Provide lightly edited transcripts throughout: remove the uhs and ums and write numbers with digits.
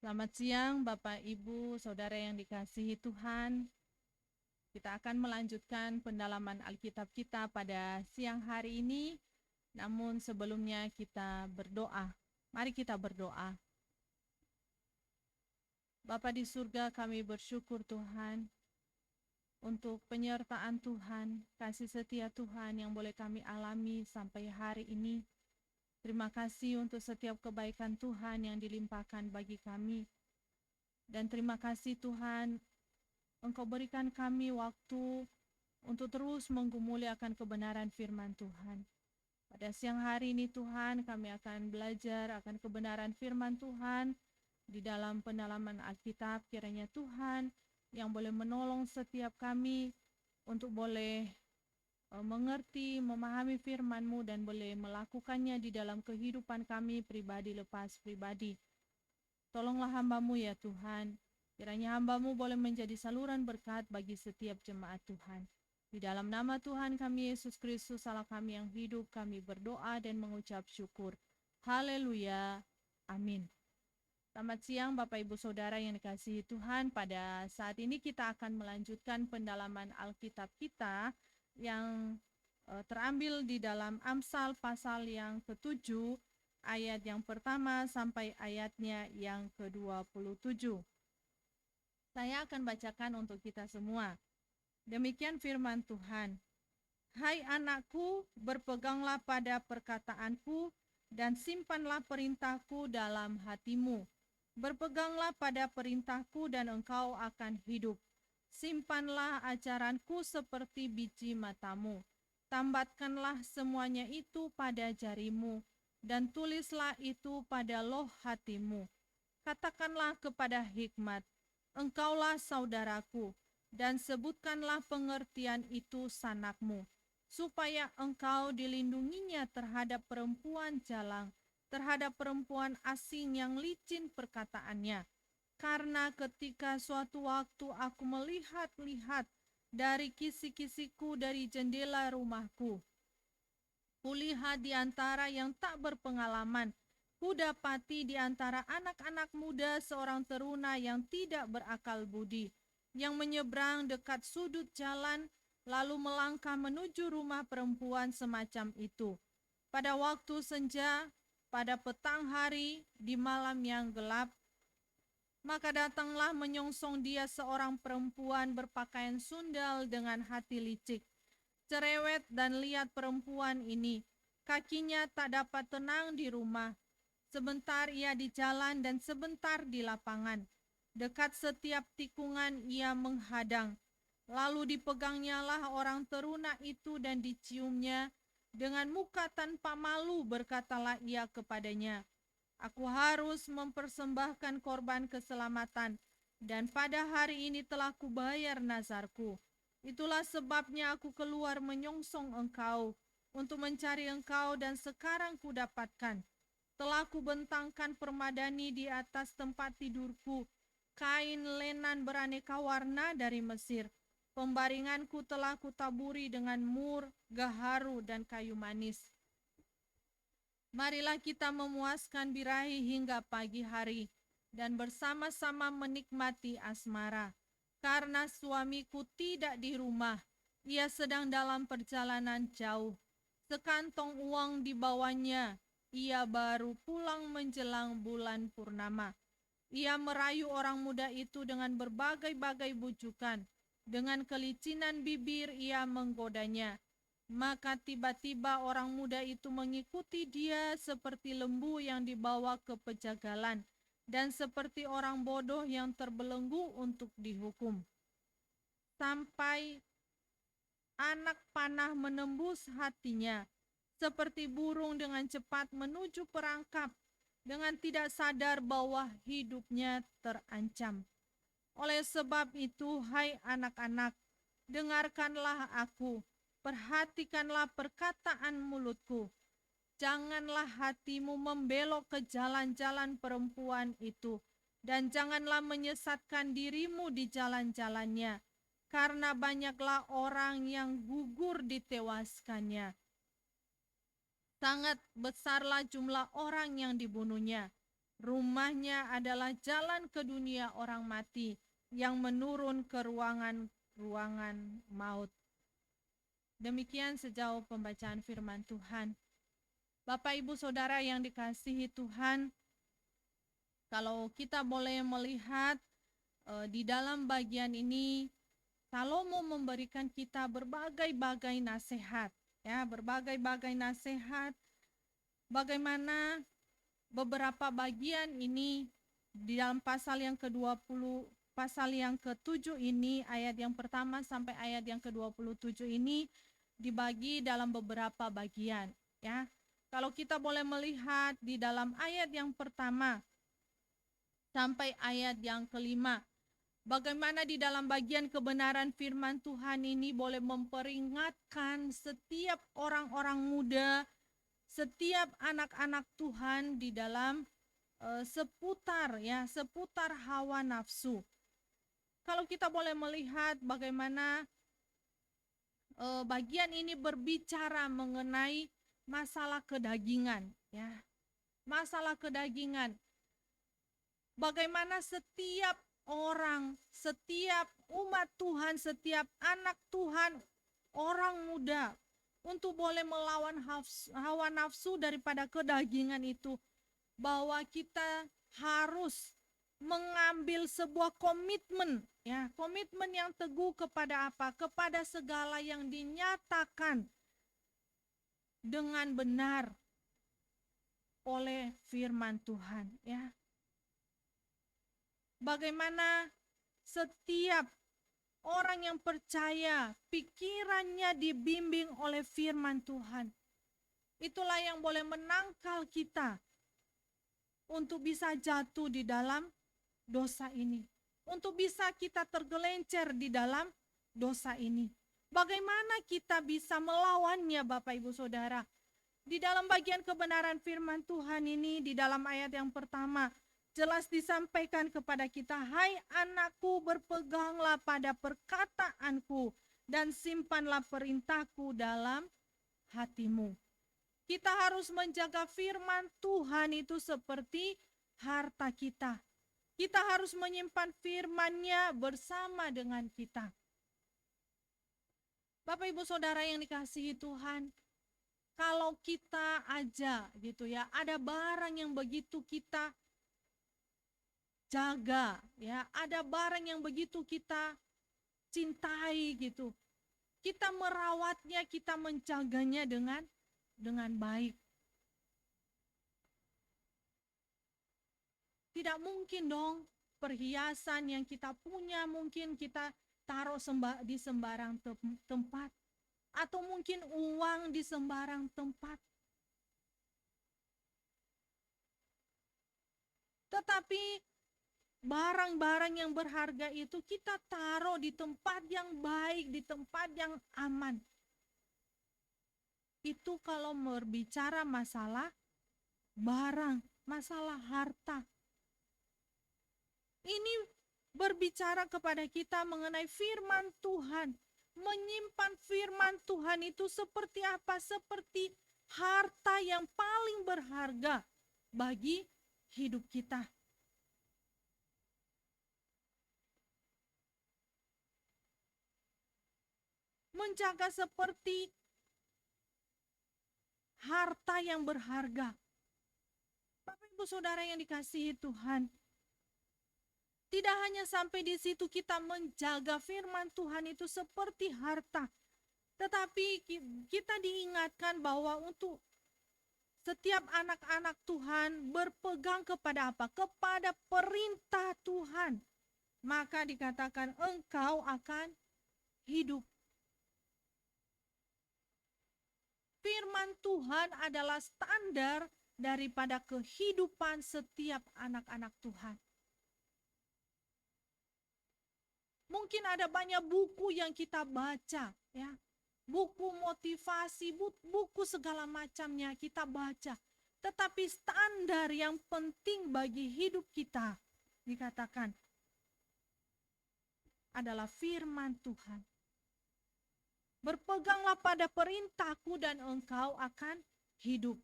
Selamat siang Bapak Ibu Saudara yang dikasihi Tuhan. Kita akan melanjutkan pendalaman Alkitab kita pada siang hari ini. Namun sebelumnya kita berdoa. Mari kita berdoa. Bapa di surga, kami bersyukur Tuhan untuk penyertaan Tuhan, kasih setia Tuhan yang boleh kami alami sampai hari ini. Terima kasih untuk setiap kebaikan Tuhan yang dilimpahkan bagi kami. Dan terima kasih Tuhan, Engkau berikan kami waktu untuk terus menggumuli akan kebenaran firman Tuhan. Pada siang hari ini Tuhan, kami akan belajar akan kebenaran firman Tuhan di dalam pendalaman Alkitab. Kiranya Tuhan yang boleh menolong setiap kami untuk boleh mengerti, memahami firman-Mu dan boleh melakukannya di dalam kehidupan kami pribadi lepas pribadi. Tolonglah hamba-Mu ya Tuhan, kiranya hamba-Mu boleh menjadi saluran berkat bagi setiap jemaat Tuhan. Di dalam nama Tuhan kami Yesus Kristus, Allah kami yang hidup, kami berdoa dan mengucap syukur. Haleluya. Amin. Selamat siang Bapak Ibu Saudara yang dikasihi Tuhan. Pada saat ini kita akan melanjutkan pendalaman Alkitab kita yang terambil di dalam Amsal pasal yang ke-7 ayat yang pertama sampai ayatnya yang ke-27. Saya akan bacakan untuk kita semua. Demikian firman Tuhan. Hai anakku, berpeganglah pada perkataanku dan simpanlah perintahku dalam hatimu. Berpeganglah pada perintahku dan engkau akan hidup. Simpanlah ajaranku seperti biji matamu. Tambatkanlah semuanya itu pada jarimu dan tulislah itu pada loh hatimu. Katakanlah kepada hikmat, engkaulah saudaraku, dan sebutkanlah pengertian itu sanakmu, supaya engkau dilindunginya terhadap perempuan jalang, terhadap perempuan asing yang licin perkataannya. Karena ketika suatu waktu aku melihat-lihat dari kisi-kisiku dari jendela rumahku, kulihat di antara yang tak berpengalaman, kudapati di antara anak-anak muda seorang teruna yang tidak berakal budi, yang menyeberang dekat sudut jalan, lalu melangkah menuju rumah perempuan semacam itu. Pada waktu senja, pada petang hari, di malam yang gelap, maka datanglah menyongsong dia seorang perempuan berpakaian sundal dengan hati licik, cerewet dan lihat perempuan ini. Kakinya tak dapat tenang di rumah. Sebentar ia di jalan dan sebentar di lapangan. Dekat setiap tikungan ia menghadang. Lalu dipegangnyalah orang teruna itu dan diciumnya. Dengan muka tanpa malu berkatalah ia kepadanya, aku harus mempersembahkan korban keselamatan, dan pada hari ini telah kubayar nazarku. Itulah sebabnya aku keluar menyongsong engkau, untuk mencari engkau, dan sekarang kudapatkan. Telah kubentangkan permadani di atas tempat tidurku, kain lenan beraneka warna dari Mesir. Pembaringanku telah kutaburi dengan mur, gaharu, dan kayu manis. Marilah kita memuaskan birahi hingga pagi hari dan bersama-sama menikmati asmara. Karena suamiku tidak di rumah, ia sedang dalam perjalanan jauh. Sekantong uang dibawanya, ia baru pulang menjelang bulan purnama. Ia merayu orang muda itu dengan berbagai-bagai bujukan. Dengan kelicinan bibir ia menggodanya. Maka tiba-tiba orang muda itu mengikuti dia seperti lembu yang dibawa ke pejagalan dan seperti orang bodoh yang terbelenggu untuk dihukum. Sampai anak panah menembus hatinya, seperti burung dengan cepat menuju perangkap, dengan tidak sadar bahwa hidupnya terancam. Oleh sebab itu, hai anak-anak, dengarkanlah aku. Perhatikanlah perkataan mulutku. Janganlah hatimu membelok ke jalan-jalan perempuan itu, dan janganlah menyesatkan dirimu di jalan-jalannya, karena banyaklah orang yang gugur ditewaskannya. Sangat besarlah jumlah orang yang dibunuhnya. Rumahnya adalah jalan ke dunia orang mati yang menurun ke ruangan maut. Demikian sejauh pembacaan firman Tuhan. Bapak Ibu Saudara yang dikasihi Tuhan, kalau kita boleh melihat di dalam bagian ini, Salomo memberikan kita berbagai-bagai nasihat, ya, berbagai-bagai nasihat bagaimana beberapa bagian ini di dalam pasal yang ke-20, pasal yang ke-7 ini, ayat yang pertama sampai ayat yang ke-27 ini dibagi dalam beberapa bagian, ya. Kalau kita boleh melihat di dalam ayat yang pertama sampai ayat yang kelima, bagaimana di dalam bagian kebenaran firman Tuhan ini boleh memperingatkan setiap orang-orang muda, setiap anak-anak Tuhan di dalam seputar hawa nafsu. Kalau kita boleh melihat bagaimana bagian ini berbicara mengenai masalah kedagingan, ya. Masalah kedagingan. Bagaimana setiap orang, setiap umat Tuhan, setiap anak Tuhan, orang muda untuk boleh melawan hawa nafsu daripada kedagingan itu, bahwa kita harus mengambil sebuah komitmen, ya, komitmen yang teguh kepada apa? Kepada segala yang dinyatakan dengan benar oleh firman Tuhan, ya. Bagaimana setiap orang yang percaya pikirannya dibimbing oleh firman Tuhan. Itulah yang boleh menangkal kita untuk bisa jatuh di dalam dosa ini, untuk bisa kita tergelincir di dalam dosa ini. Bagaimana kita bisa melawannya, Bapak Ibu Saudara? Di dalam bagian kebenaran firman Tuhan ini, di dalam ayat yang pertama, jelas disampaikan kepada kita, hai anakku, berpeganglah pada perkataanku dan simpanlah perintahku dalam hatimu. Kita harus menjaga firman Tuhan itu seperti harta kita. Kita harus menyimpan firman-Nya bersama dengan kita. Bapak Ibu Saudara yang dikasihi Tuhan, kalau kita aja gitu ya, ada barang yang begitu kita jaga, ya, ada barang yang begitu kita cintai gitu. Kita merawatnya, kita menjaganya dengan baik. Tidak mungkin dong perhiasan yang kita punya mungkin kita taruh di sembarang tempat, atau mungkin uang di sembarang tempat. Tetapi barang-barang yang berharga itu kita taruh di tempat yang baik, di tempat yang aman. Itu kalau berbicara masalah barang, masalah harta. Ini berbicara kepada kita mengenai firman Tuhan. Menyimpan firman Tuhan itu seperti apa? Seperti harta yang paling berharga bagi hidup kita. Menjaga seperti harta yang berharga. Bapak Ibu Saudara yang dikasihi Tuhan, tidak hanya sampai di situ kita menjaga firman Tuhan itu seperti harta, tetapi kita diingatkan bahwa untuk setiap anak-anak Tuhan berpegang kepada apa? Kepada perintah Tuhan. Maka dikatakan engkau akan hidup. Firman Tuhan adalah standar daripada kehidupan setiap anak-anak Tuhan. Mungkin ada banyak buku yang kita baca, ya. Buku motivasi, buku segala macamnya kita baca. Tetapi standar yang penting bagi hidup kita dikatakan adalah firman Tuhan. Berpeganglah pada perintahku dan engkau akan hidup.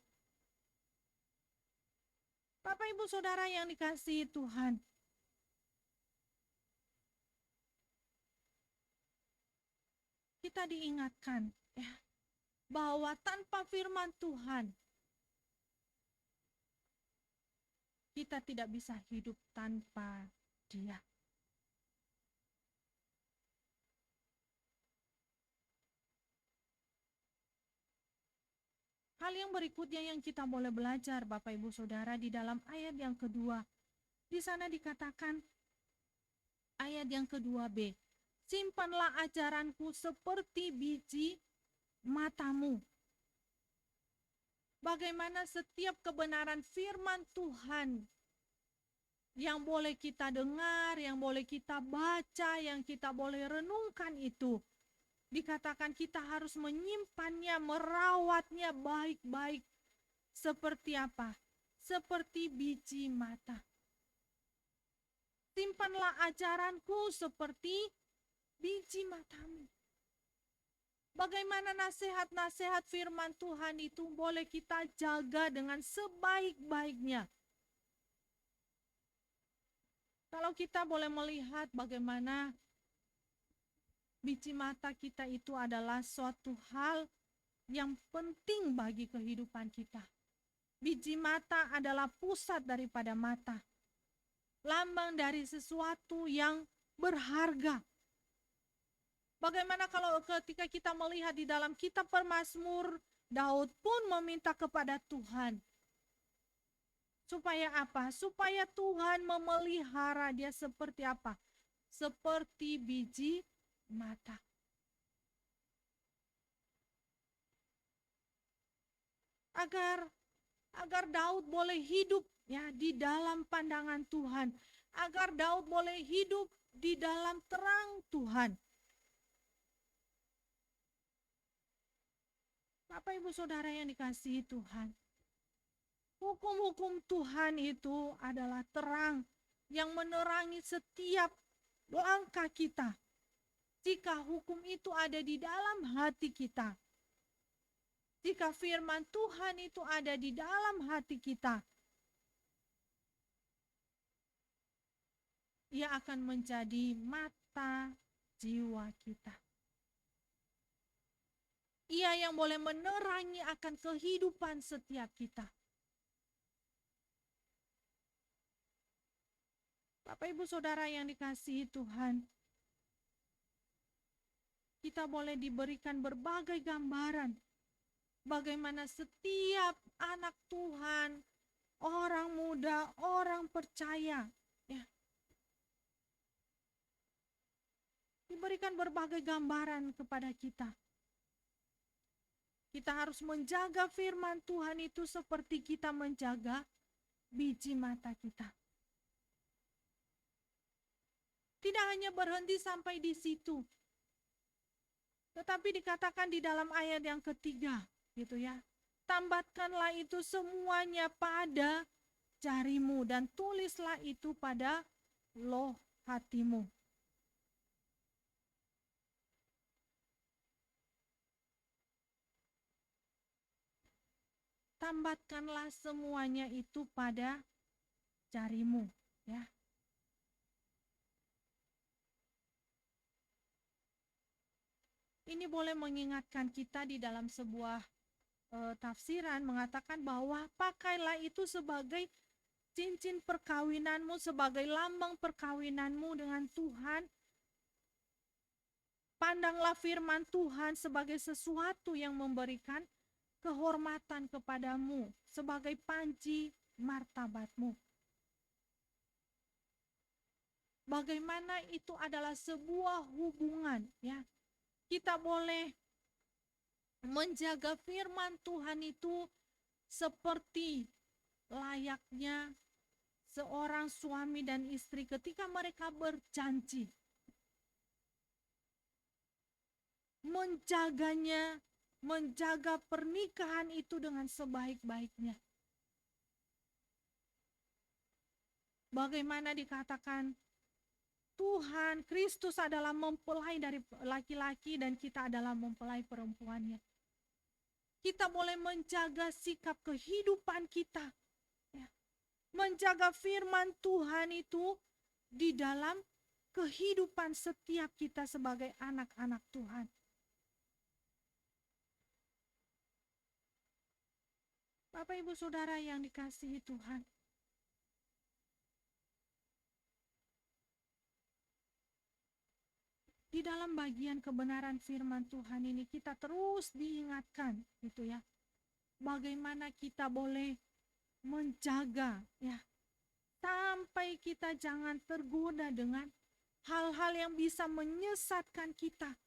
Bapak Ibu Saudara yang dikasihi Tuhan, kita diingatkan ya, bahwa tanpa firman Tuhan kita tidak bisa hidup tanpa Dia. Hal yang berikutnya yang kita boleh belajar Bapak Ibu Saudara di dalam ayat yang kedua. Di sana dikatakan ayat yang kedua B. Simpanlah ajaranku seperti biji matamu. Bagaimana setiap kebenaran firman Tuhan yang boleh kita dengar, yang boleh kita baca, yang kita boleh renungkan itu, dikatakan kita harus menyimpannya, merawatnya baik-baik. Seperti apa? Seperti biji mata. Simpanlah ajaranku seperti biji matamu. Bagaimana nasihat-nasihat firman Tuhan itu boleh kita jaga dengan sebaik-baiknya. Kalau kita boleh melihat bagaimana biji mata kita itu adalah suatu hal yang penting bagi kehidupan kita. Biji mata adalah pusat daripada mata. Lambang dari sesuatu yang berharga. Bagaimana kalau ketika kita melihat di dalam kitab Pemazmur, Daud pun meminta kepada Tuhan. Supaya apa? Supaya Tuhan memelihara dia seperti apa? Seperti biji mata. Agar Daud boleh hidup ya di dalam pandangan Tuhan, agar Daud boleh hidup di dalam terang Tuhan. Bapak Ibu Saudara yang dikasihi Tuhan, hukum-hukum Tuhan itu adalah terang yang menerangi setiap langkah kita. Jika hukum itu ada di dalam hati kita, jika firman Tuhan itu ada di dalam hati kita, ia akan menjadi mata jiwa kita. Ia yang boleh menerangi akan kehidupan setiap kita. Bapak Ibu Saudara yang dikasihi Tuhan, kita boleh diberikan berbagai gambaran bagaimana setiap anak Tuhan, orang muda, orang percaya, ya, diberikan berbagai gambaran kepada kita. Kita harus menjaga firman Tuhan itu seperti kita menjaga biji mata kita. Tidak hanya berhenti sampai di situ, tetapi dikatakan di dalam ayat yang ketiga, gitu ya. Tambatkanlah itu semuanya pada jarimu dan tulislah itu pada loh hatimu. Tambatkanlah semuanya itu pada jarimu, ya. Ini boleh mengingatkan kita di dalam sebuah tafsiran mengatakan bahwa pakailah itu sebagai cincin perkawinanmu, sebagai lambang perkawinanmu dengan Tuhan. Pandanglah firman Tuhan sebagai sesuatu yang memberikan kehormatan kepadamu, sebagai panci martabatmu. Bagaimana itu adalah sebuah hubungan, ya. Kita boleh menjaga firman Tuhan itu seperti layaknya seorang suami dan istri ketika mereka berjanji. Menjaganya, menjaga pernikahan itu dengan sebaik-baiknya. Bagaimana dikatakan Tuhan, Kristus adalah mempelai dari laki-laki dan kita adalah mempelai perempuannya. Kita boleh menjaga sikap kehidupan kita, ya, menjaga firman Tuhan itu di dalam kehidupan setiap kita sebagai anak-anak Tuhan. Bapak Ibu Saudara yang dikasihi Tuhan, di dalam bagian kebenaran firman Tuhan ini kita terus diingatkan gitu ya. Bagaimana kita boleh menjaga ya, sampai kita jangan tergoda dengan hal-hal yang bisa menyesatkan kita.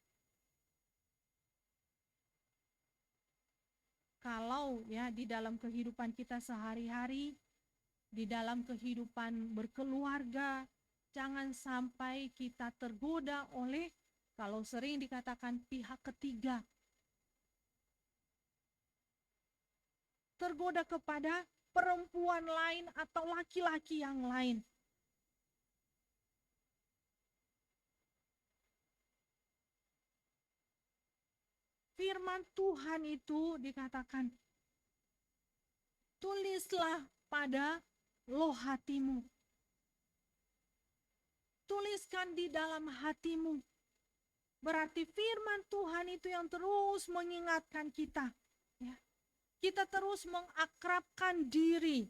Kalau ya di dalam kehidupan kita sehari-hari, di dalam kehidupan berkeluarga, jangan sampai kita tergoda oleh, kalau sering dikatakan, pihak ketiga. Tergoda kepada perempuan lain atau laki-laki yang lain. Firman Tuhan itu dikatakan, tulislah pada loh hatimu. Tuliskan di dalam hatimu. Berarti firman Tuhan itu yang terus mengingatkan kita. Ya. Kita terus mengakrabkan diri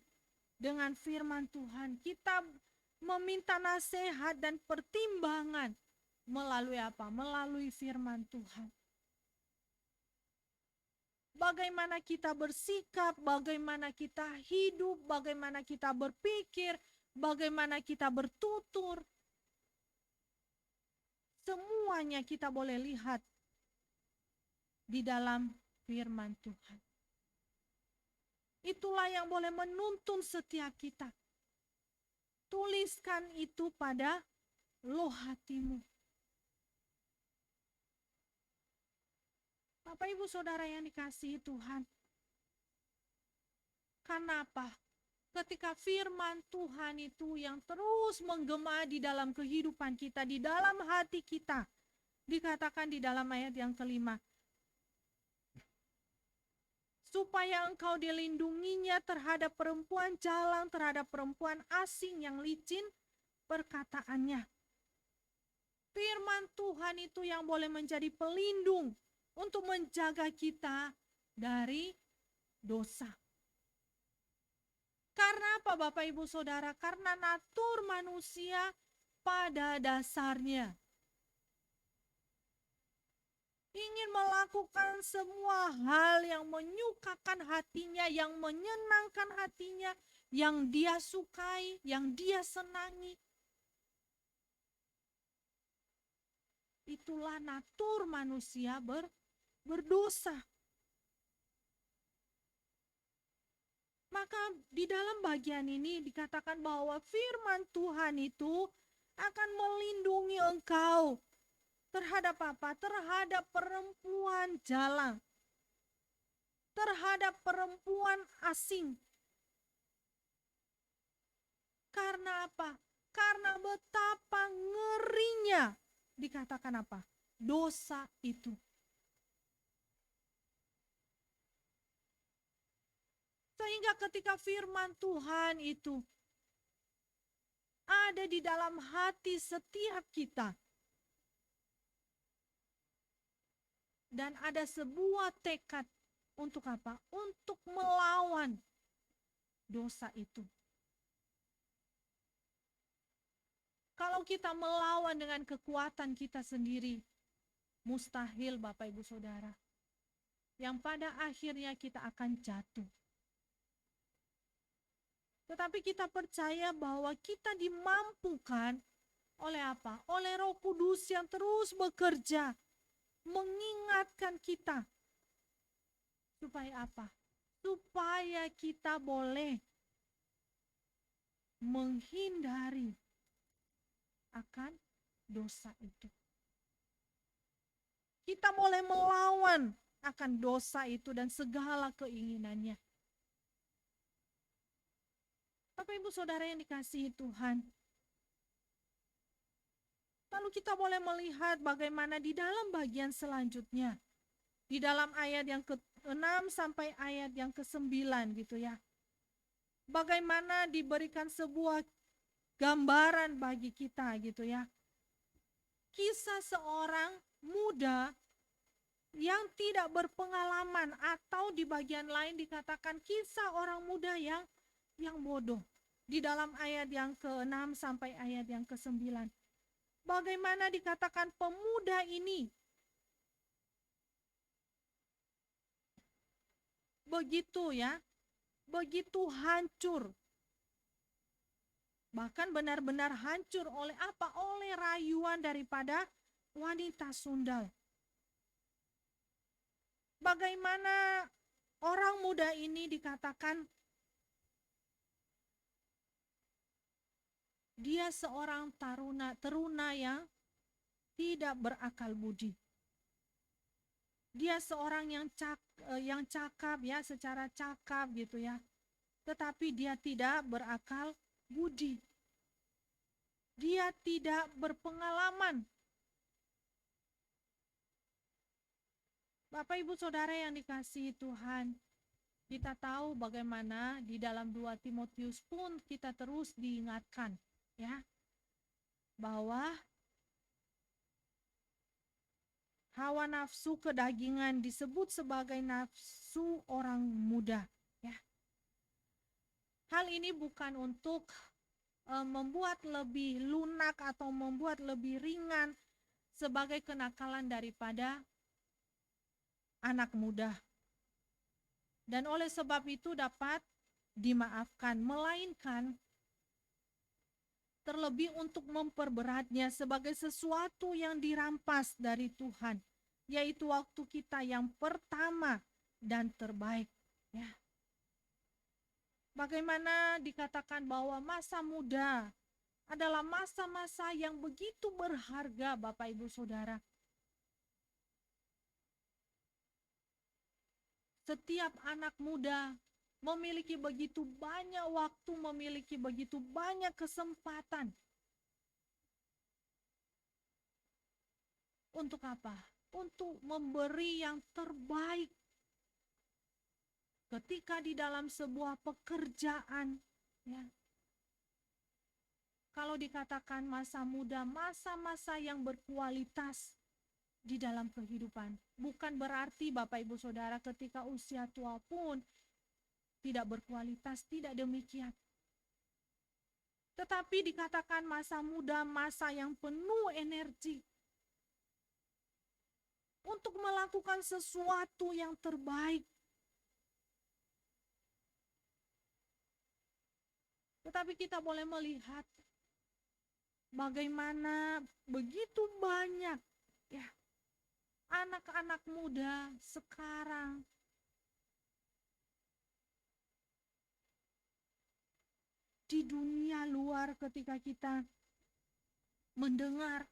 dengan firman Tuhan. Kita meminta nasihat dan pertimbangan melalui apa? Melalui firman Tuhan. Bagaimana kita bersikap, bagaimana kita hidup, bagaimana kita berpikir, bagaimana kita bertutur. Semuanya kita boleh lihat di dalam firman Tuhan. Itulah yang boleh menuntun setiap kita. Tuliskan itu pada loh hatimu. Bapak Ibu Saudara yang dikasihi Tuhan. Karena apa? Ketika firman Tuhan itu yang terus menggema di dalam kehidupan kita, di dalam hati kita, dikatakan di dalam ayat yang kelima, supaya engkau dilindunginya terhadap perempuan jalang, terhadap perempuan asing yang licin perkataannya. Firman Tuhan itu yang boleh menjadi pelindung untuk menjaga kita dari dosa. Karena apa Bapak Ibu Saudara? Karena natur manusia pada dasarnya ingin melakukan semua hal yang menyukakan hatinya, yang menyenangkan hatinya, yang dia sukai, yang dia senangi. Itulah natur manusia berdosa. Maka di dalam bagian ini dikatakan bahwa firman Tuhan itu akan melindungi engkau terhadap apa? Terhadap perempuan jalang, terhadap perempuan asing. Karena apa? Karena betapa ngerinya, dikatakan apa? Dosa itu. Sehingga ketika firman Tuhan itu ada di dalam hati setiap kita, dan ada sebuah tekad untuk apa? Untuk melawan dosa itu. Kalau kita melawan dengan kekuatan kita sendiri, mustahil Bapak Ibu Saudara. Yang pada akhirnya kita akan jatuh. Tetapi kita percaya bahwa kita dimampukan oleh apa? Oleh Roh Kudus yang terus bekerja, mengingatkan kita. Supaya apa? Supaya kita boleh menghindari akan dosa itu. Kita boleh melawan akan dosa itu dan segala keinginannya. Bapak Ibu Saudara yang dikasihi Tuhan, lalu kita boleh melihat bagaimana di dalam bagian selanjutnya, di dalam ayat yang ke-6 sampai ayat yang ke-9 gitu ya. Bagaimana diberikan sebuah gambaran bagi kita gitu ya. Kisah seorang muda yang tidak berpengalaman, atau di bagian lain dikatakan kisah orang muda yang bodoh. Di dalam ayat yang ke-6 sampai ayat yang ke-9. Bagaimana dikatakan pemuda ini begitu ya, begitu hancur. Bahkan benar-benar hancur oleh apa? Oleh rayuan daripada wanita sundal. Bagaimana orang muda ini dikatakan dia seorang teruna yang tidak berakal budi. Dia seorang yang cakap ya, secara cakap gitu ya. Tetapi dia tidak berakal budi. Dia tidak berpengalaman. Bapak Ibu Saudara yang dikasihi Tuhan, kita tahu bagaimana di dalam 2 Timotius pun kita terus diingatkan ya, bahwa hawa nafsu kedagingan disebut sebagai nafsu orang muda ya. Hal ini bukan untuk membuat lebih lunak atau membuat lebih ringan sebagai kenakalan daripada anak muda. Dan oleh sebab itu dapat dimaafkan, melainkan terlebih untuk memperberatnya sebagai sesuatu yang dirampas dari Tuhan, yaitu waktu kita yang pertama dan terbaik ya. Bagaimana dikatakan bahwa masa muda adalah masa-masa yang begitu berharga Bapak Ibu Saudara. Setiap anak muda memiliki begitu banyak waktu, memiliki begitu banyak kesempatan. Untuk apa? Untuk memberi yang terbaik. Ketika di dalam sebuah pekerjaan, ya. Kalau dikatakan masa muda, masa-masa yang berkualitas di dalam kehidupan. Bukan berarti Bapak Ibu Saudara ketika usia tua pun tidak berkualitas, tidak demikian. Tetapi dikatakan masa muda, masa yang penuh energi untuk melakukan sesuatu yang terbaik. Tetapi kita boleh melihat bagaimana begitu banyak ya anak-anak muda sekarang di dunia luar. Ketika kita mendengar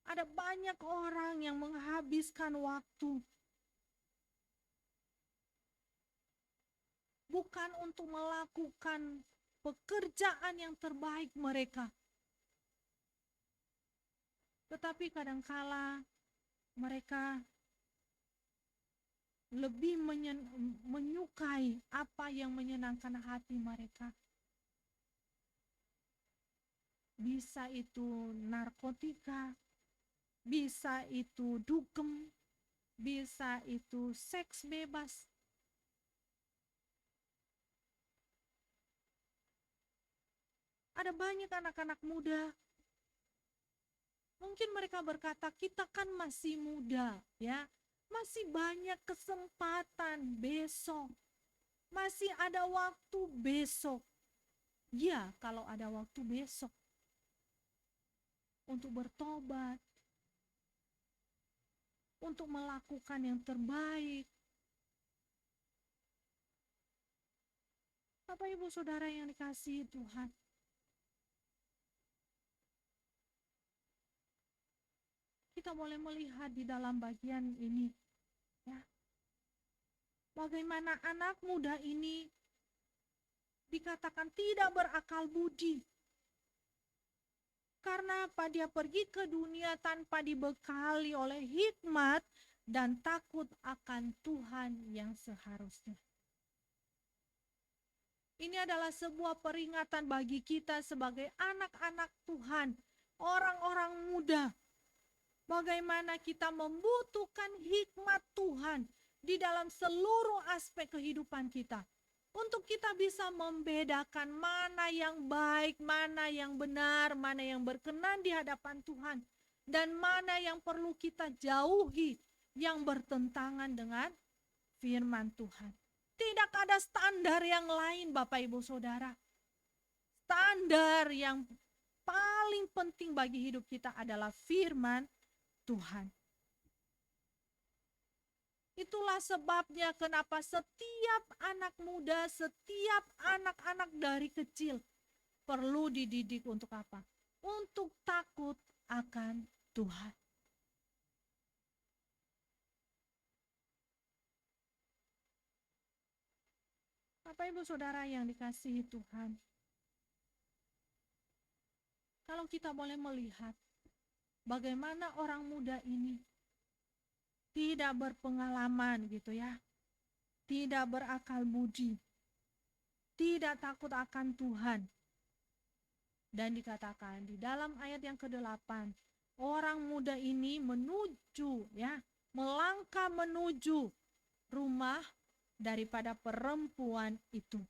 ada banyak orang yang menghabiskan waktu bukan untuk melakukan pekerjaan yang terbaik mereka, tetapi kadangkala mereka lebih menyukai apa yang menyenangkan hati mereka. Bisa itu narkotika, bisa itu dugem, bisa itu seks bebas. Ada banyak anak-anak muda, mungkin mereka berkata, kita kan masih muda ya, masih banyak kesempatan besok, masih ada waktu besok. Ya, kalau ada waktu besok untuk bertobat, untuk melakukan yang terbaik. Bapak Ibu Saudara yang dikasihi Tuhan, kita boleh melihat di dalam bagian ini ya, bagaimana anak muda ini dikatakan tidak berakal budi. Karena apa? Dia pergi ke dunia tanpa dibekali oleh hikmat dan takut akan Tuhan yang seharusnya. Ini adalah sebuah peringatan bagi kita sebagai anak-anak Tuhan, orang-orang muda. Bagaimana kita membutuhkan hikmat Tuhan di dalam seluruh aspek kehidupan kita. Untuk kita bisa membedakan mana yang baik, mana yang benar, mana yang berkenan di hadapan Tuhan. Dan mana yang perlu kita jauhi yang bertentangan dengan firman Tuhan. Tidak ada standar yang lain Bapak Ibu Saudara. Standar yang paling penting bagi hidup kita adalah firman Tuhan. Itulah sebabnya kenapa setiap anak muda, setiap anak-anak dari kecil perlu dididik untuk apa? Untuk takut akan Tuhan. Bapak Ibu Saudara yang dikasihi Tuhan, kalau kita boleh melihat bagaimana orang muda ini tidak berpengalaman gitu ya, tidak berakal budi, tidak takut akan Tuhan. Dan dikatakan di dalam ayat yang ke-8, orang muda ini menuju ya, melangkah menuju rumah daripada perempuan itu.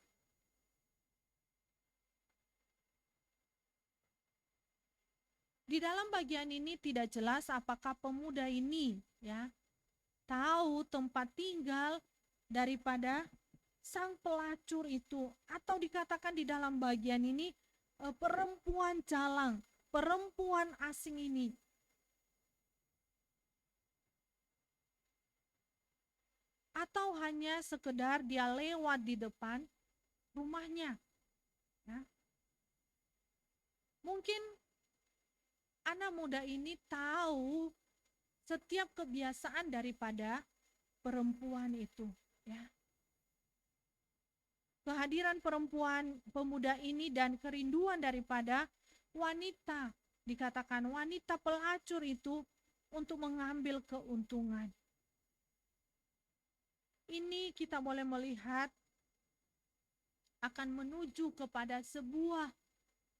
Di dalam bagian ini tidak jelas apakah pemuda ini ya tahu tempat tinggal daripada sang pelacur itu, atau dikatakan di dalam bagian ini perempuan jalang, perempuan asing ini. Atau hanya sekedar dia lewat di depan rumahnya. Ya. Mungkin anak muda ini tahu setiap kebiasaan daripada perempuan itu. Ya. Kehadiran perempuan pemuda ini dan kerinduan daripada wanita, dikatakan wanita pelacur itu untuk mengambil keuntungan. Ini kita boleh melihat akan menuju kepada sebuah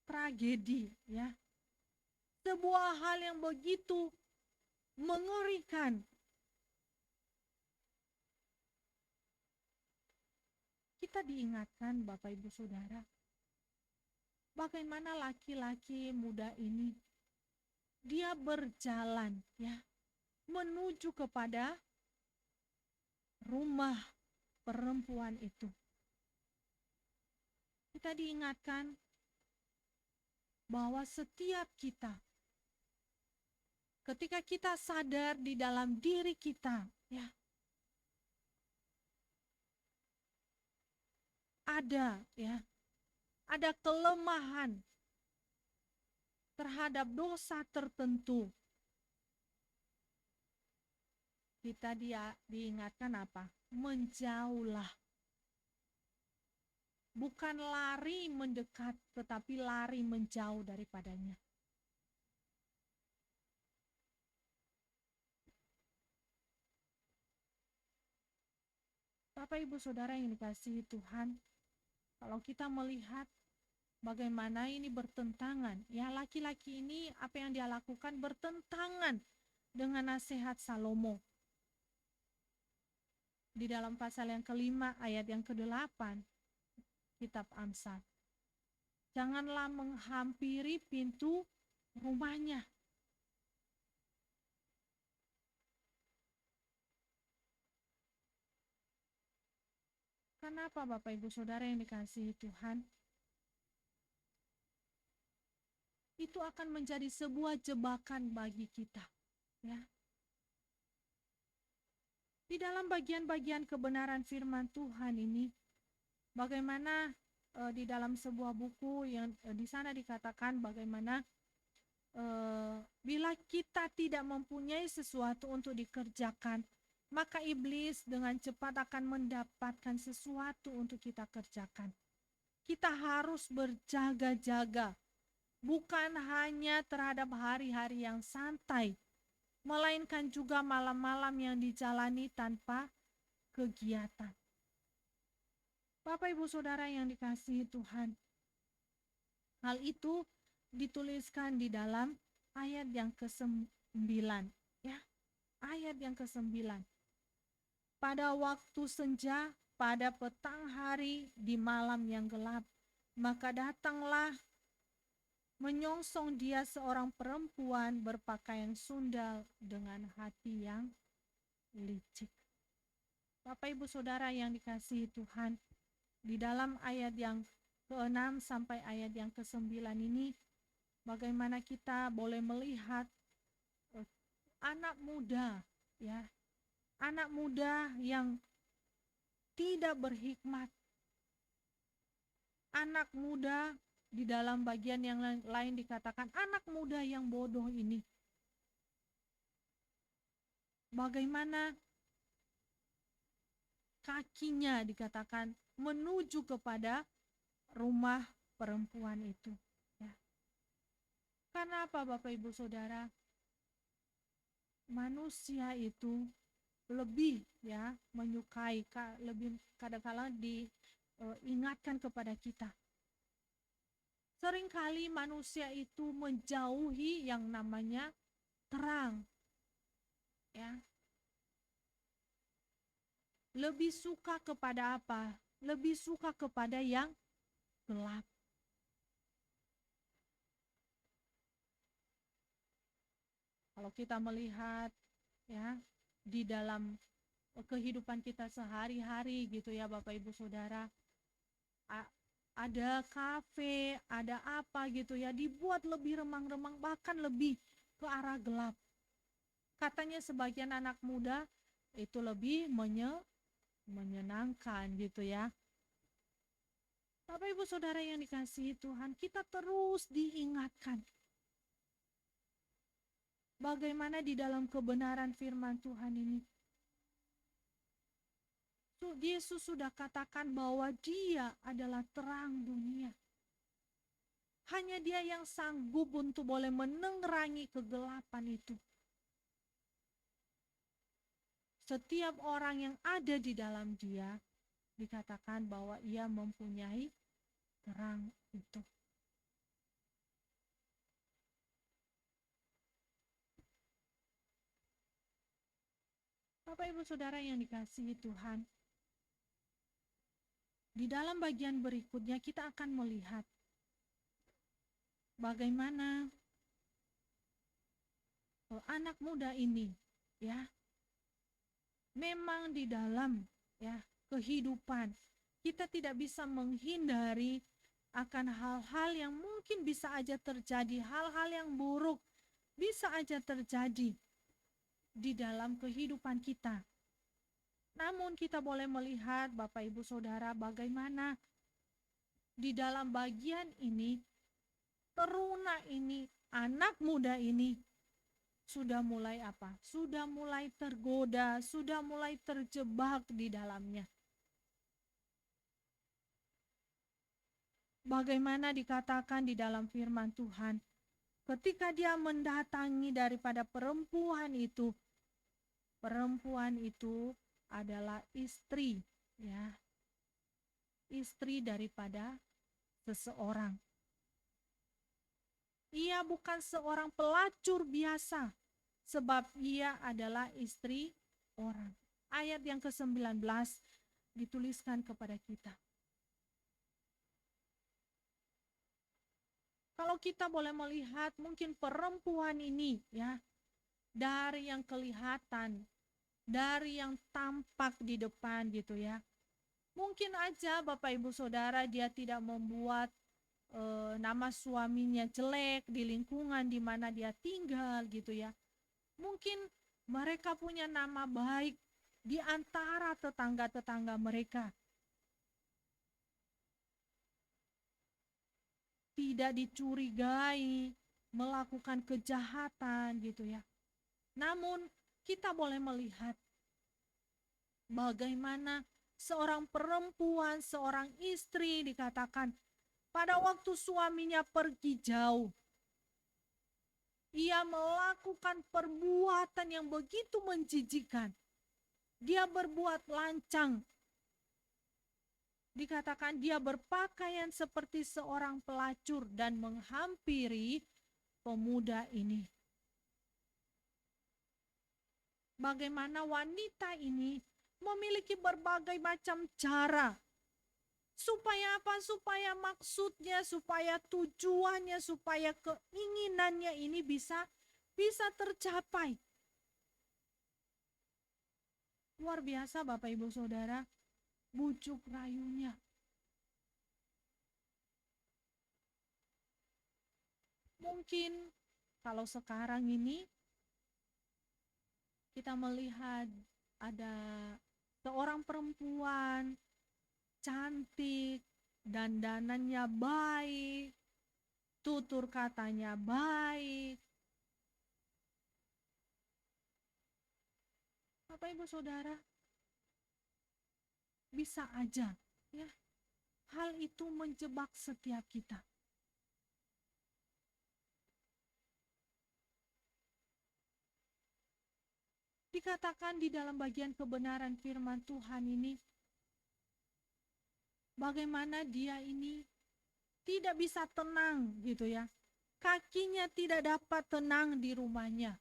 tragedi ya. Sebuah hal yang begitu mengerikan. Kita diingatkan Bapak Ibu Saudara, bagaimana laki-laki muda ini dia berjalan ya menuju kepada rumah perempuan itu. Kita diingatkan bahwa setiap kita ketika kita sadar di dalam diri kita ya ada kelemahan terhadap dosa tertentu, kita diingatkan apa? Menjauhlah. Bukan lari mendekat, tetapi lari menjauh daripadanya. Bapak Ibu Saudara yang dikasihi Tuhan, kalau kita melihat bagaimana ini bertentangan, ya laki-laki ini apa yang dia lakukan bertentangan dengan nasihat Salomo. Di dalam pasal yang ke-5 ayat yang ke-8 kitab Amsal. Janganlah menghampiri pintu rumahnya. Kenapa Bapak Ibu Saudara yang dikasihi Tuhan? Itu akan menjadi sebuah jebakan bagi kita, ya. Di dalam bagian-bagian kebenaran firman Tuhan ini, bagaimana di dalam sebuah buku yang di sana dikatakan bagaimana bila kita tidak mempunyai sesuatu untuk dikerjakan, maka iblis dengan cepat akan mendapatkan sesuatu untuk kita kerjakan. Kita harus berjaga-jaga, bukan hanya terhadap hari-hari yang santai, melainkan juga malam-malam yang dijalani tanpa kegiatan. Bapak Ibu Saudara yang dikasihi Tuhan, hal itu dituliskan di dalam ayat yang ke-9, ya. Ayat yang ke-9. Pada waktu senja, pada petang hari, di malam yang gelap, maka datanglah menyongsong dia seorang perempuan berpakaian sundal dengan hati yang licik. Bapak Ibu Saudara yang dikasihi Tuhan, di dalam ayat yang ke-6 sampai ayat yang ke-9 ini, bagaimana kita boleh melihat anak muda, ya, anak muda yang tidak berhikmat, anak muda. Di dalam bagian yang lain dikatakan anak muda yang bodoh ini. Bagaimana kakinya dikatakan menuju kepada rumah perempuan itu. Ya. Karena apa Bapak Ibu Saudara? Manusia itu lebih menyukai, lebih kadang-kala diingatkan kepada kita. Seringkali manusia itu menjauhi yang namanya terang. Ya. Lebih suka kepada apa? Lebih suka kepada yang gelap. Kalau kita melihat ya di dalam kehidupan kita sehari-hari gitu ya Bapak Ibu Saudara, ada kafe, ada apa gitu ya, dibuat lebih remang-remang, bahkan lebih ke arah gelap. Katanya sebagian anak muda itu lebih menyenangkan gitu ya. Bapak Ibu Saudara yang dikasihi Tuhan, kita terus diingatkan bagaimana di dalam kebenaran firman Tuhan ini Yesus sudah katakan bahwa dia adalah terang dunia. Hanya dia yang sanggup untuk boleh menerangi kegelapan itu. Setiap orang yang ada di dalam dia, dikatakan bahwa ia mempunyai terang itu. Bapak Ibu Saudara yang dikasihi Tuhan, di dalam bagian berikutnya kita akan melihat bagaimana anak muda ini ya memang di dalam kehidupan kita tidak bisa menghindari akan hal-hal yang mungkin bisa aja terjadi, hal-hal yang buruk bisa aja terjadi di dalam kehidupan kita. Namun kita boleh melihat Bapak Ibu Saudara bagaimana di dalam bagian ini teruna ini, anak muda ini sudah mulai apa? Sudah mulai tergoda, sudah mulai terjebak di dalamnya. Bagaimana dikatakan di dalam firman Tuhan, ketika dia mendatangi daripada perempuan itu adalah istri, ya. Istri daripada seseorang. Ia bukan seorang pelacur biasa, sebab ia adalah istri orang. Ayat yang ke-19 dituliskan kepada kita. Kalau kita boleh melihat mungkin perempuan ini ya, dari yang kelihatan, dari yang tampak di depan gitu ya. Mungkin aja Bapak Ibu Saudara dia tidak membuat nama suaminya jelek di lingkungan di mana dia tinggal gitu ya. Mungkin mereka punya nama baik di antara tetangga-tetangga mereka. Tidak dicurigai melakukan kejahatan gitu ya. Namun kita boleh melihat bagaimana seorang perempuan, seorang istri dikatakan pada waktu suaminya pergi jauh, ia melakukan perbuatan yang begitu menjijikan. Dia berbuat lancang. Dikatakan dia berpakaian seperti seorang pelacur dan menghampiri pemuda ini. Bagaimana wanita ini memiliki berbagai macam cara. Supaya apa? Supaya maksudnya, supaya tujuannya, supaya keinginannya ini bisa tercapai. Luar biasa Bapak Ibu Saudara, bujuk rayunya. Mungkin kalau sekarang ini kita melihat ada seorang perempuan cantik, dandanannya baik, tutur katanya baik. Bapak Ibu Saudara, bisa aja ya hal itu menjebak setiap kita. Dikatakan di dalam bagian kebenaran firman Tuhan ini, bagaimana dia ini tidak bisa tenang gitu ya. Kakinya tidak dapat tenang di rumahnya.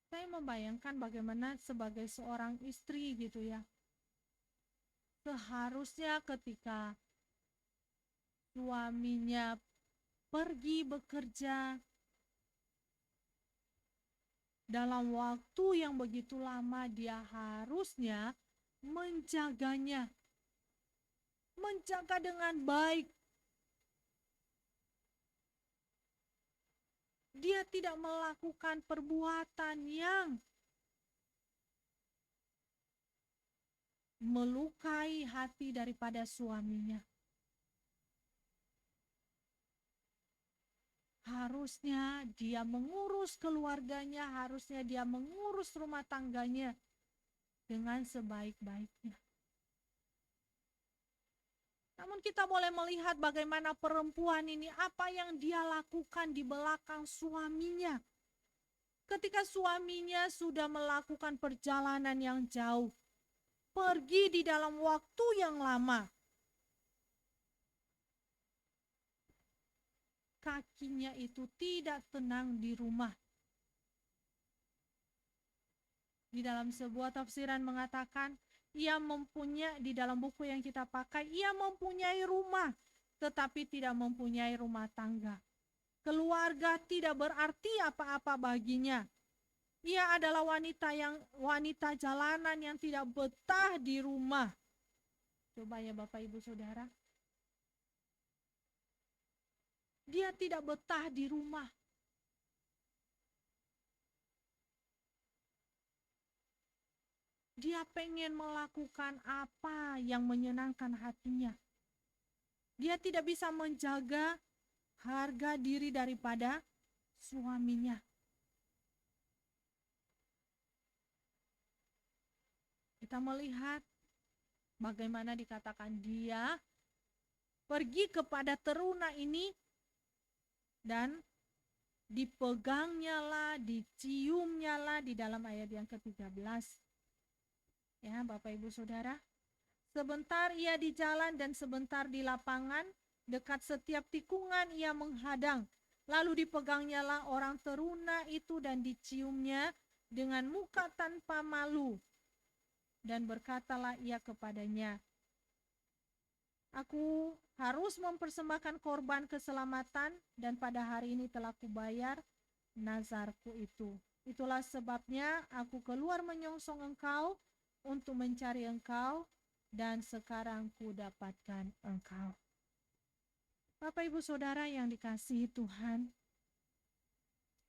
Saya membayangkan bagaimana sebagai seorang istri gitu ya. Seharusnya ketika suaminya pergi bekerja dalam waktu yang begitu lama, dia harusnya menjaganya, menjaga dengan baik. Dia tidak melakukan perbuatan yang melukai hati daripada suaminya. Harusnya dia mengurus keluarganya, harusnya dia mengurus rumah tangganya dengan sebaik-baiknya. Namun kita boleh melihat bagaimana perempuan ini, apa yang dia lakukan di belakang suaminya. Ketika suaminya sudah melakukan perjalanan yang jauh, pergi di dalam waktu yang lama, kakinya itu tidak tenang di rumah. Di dalam sebuah tafsiran mengatakan, ia mempunyai, di dalam buku yang kita pakai, ia mempunyai rumah, tetapi tidak mempunyai rumah tangga. Keluarga tidak berarti apa-apa baginya. Ia adalah wanita jalanan yang tidak betah di rumah. Coba ya Bapak Ibu Saudara. Dia tidak betah di rumah. Dia pengen melakukan apa yang menyenangkan hatinya. Dia tidak bisa menjaga harga diri daripada suaminya. Kita melihat bagaimana dikatakan dia pergi kepada teruna ini dan dipegangnya lah, diciumnya lah di dalam ayat yang ke-13. Ya, Bapak Ibu Saudara. Sebentar ia di jalan dan sebentar di lapangan, dekat setiap tikungan ia menghadang. Lalu dipegangnya lah orang teruna itu dan diciumnya dengan muka tanpa malu. Dan berkatalah ia kepadanya, aku harus mempersembahkan korban keselamatan dan pada hari ini telah kubayar nazarku itu. Itulah sebabnya aku keluar menyongsong engkau untuk mencari engkau dan sekarang ku dapatkan engkau. Bapak Ibu Saudara yang dikasihi Tuhan,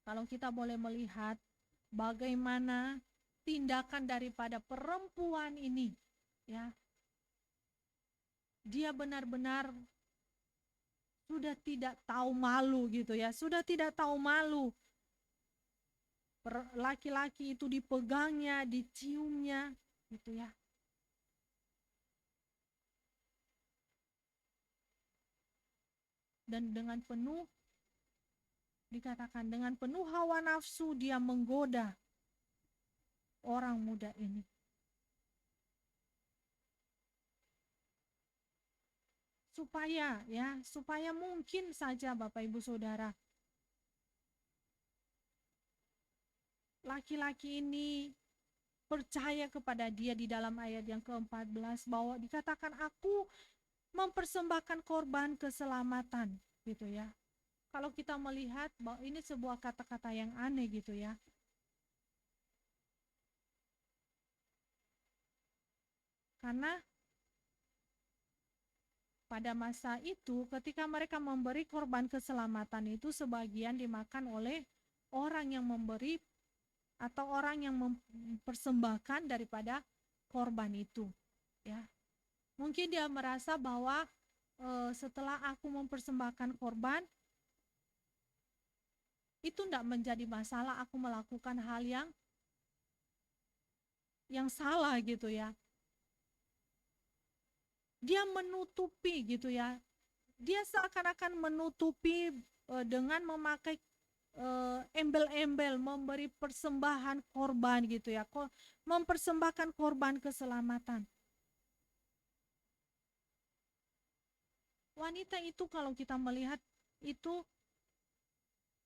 kalau kita boleh melihat bagaimana tindakan daripada perempuan ini, ya, dia benar-benar sudah tidak tahu malu gitu ya, sudah tidak tahu malu. Laki-laki itu dipegangnya, diciumnya gitu ya. Dan dengan penuh, dikatakan dengan penuh hawa nafsu dia menggoda orang muda ini. supaya mungkin saja Bapak Ibu Saudara, laki-laki ini percaya kepada dia di dalam ayat yang ke-14 bahwa dikatakan aku mempersembahkan korban keselamatan gitu ya. Kalau kita melihat bahwa ini sebuah kata-kata yang aneh gitu ya. Karena pada masa itu ketika mereka memberi korban keselamatan itu sebagian dimakan oleh orang yang memberi atau orang yang mempersembahkan daripada korban itu ya. Mungkin dia merasa bahwa setelah aku mempersembahkan korban itu tidak menjadi masalah aku melakukan hal yang salah gitu ya. Dia menutupi gitu ya. Dia seakan-akan menutupi dengan memakai embel-embel memberi persembahan korban gitu ya. Mempersembahkan korban keselamatan. Wanita itu kalau kita melihat itu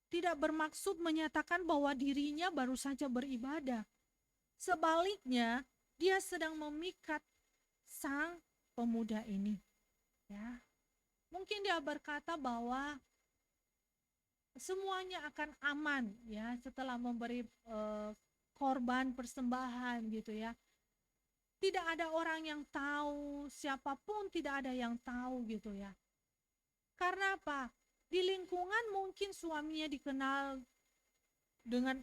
tidak bermaksud menyatakan bahwa dirinya baru saja beribadah. Sebaliknya, dia sedang memikat sang pemuda ini. Ya. Mungkin dia berkata bahwa semuanya akan aman ya setelah memberi korban persembahan gitu ya. Tidak ada orang yang tahu, siapapun tidak ada yang tahu gitu ya. Karena apa? Di lingkungan mungkin suaminya dikenal dengan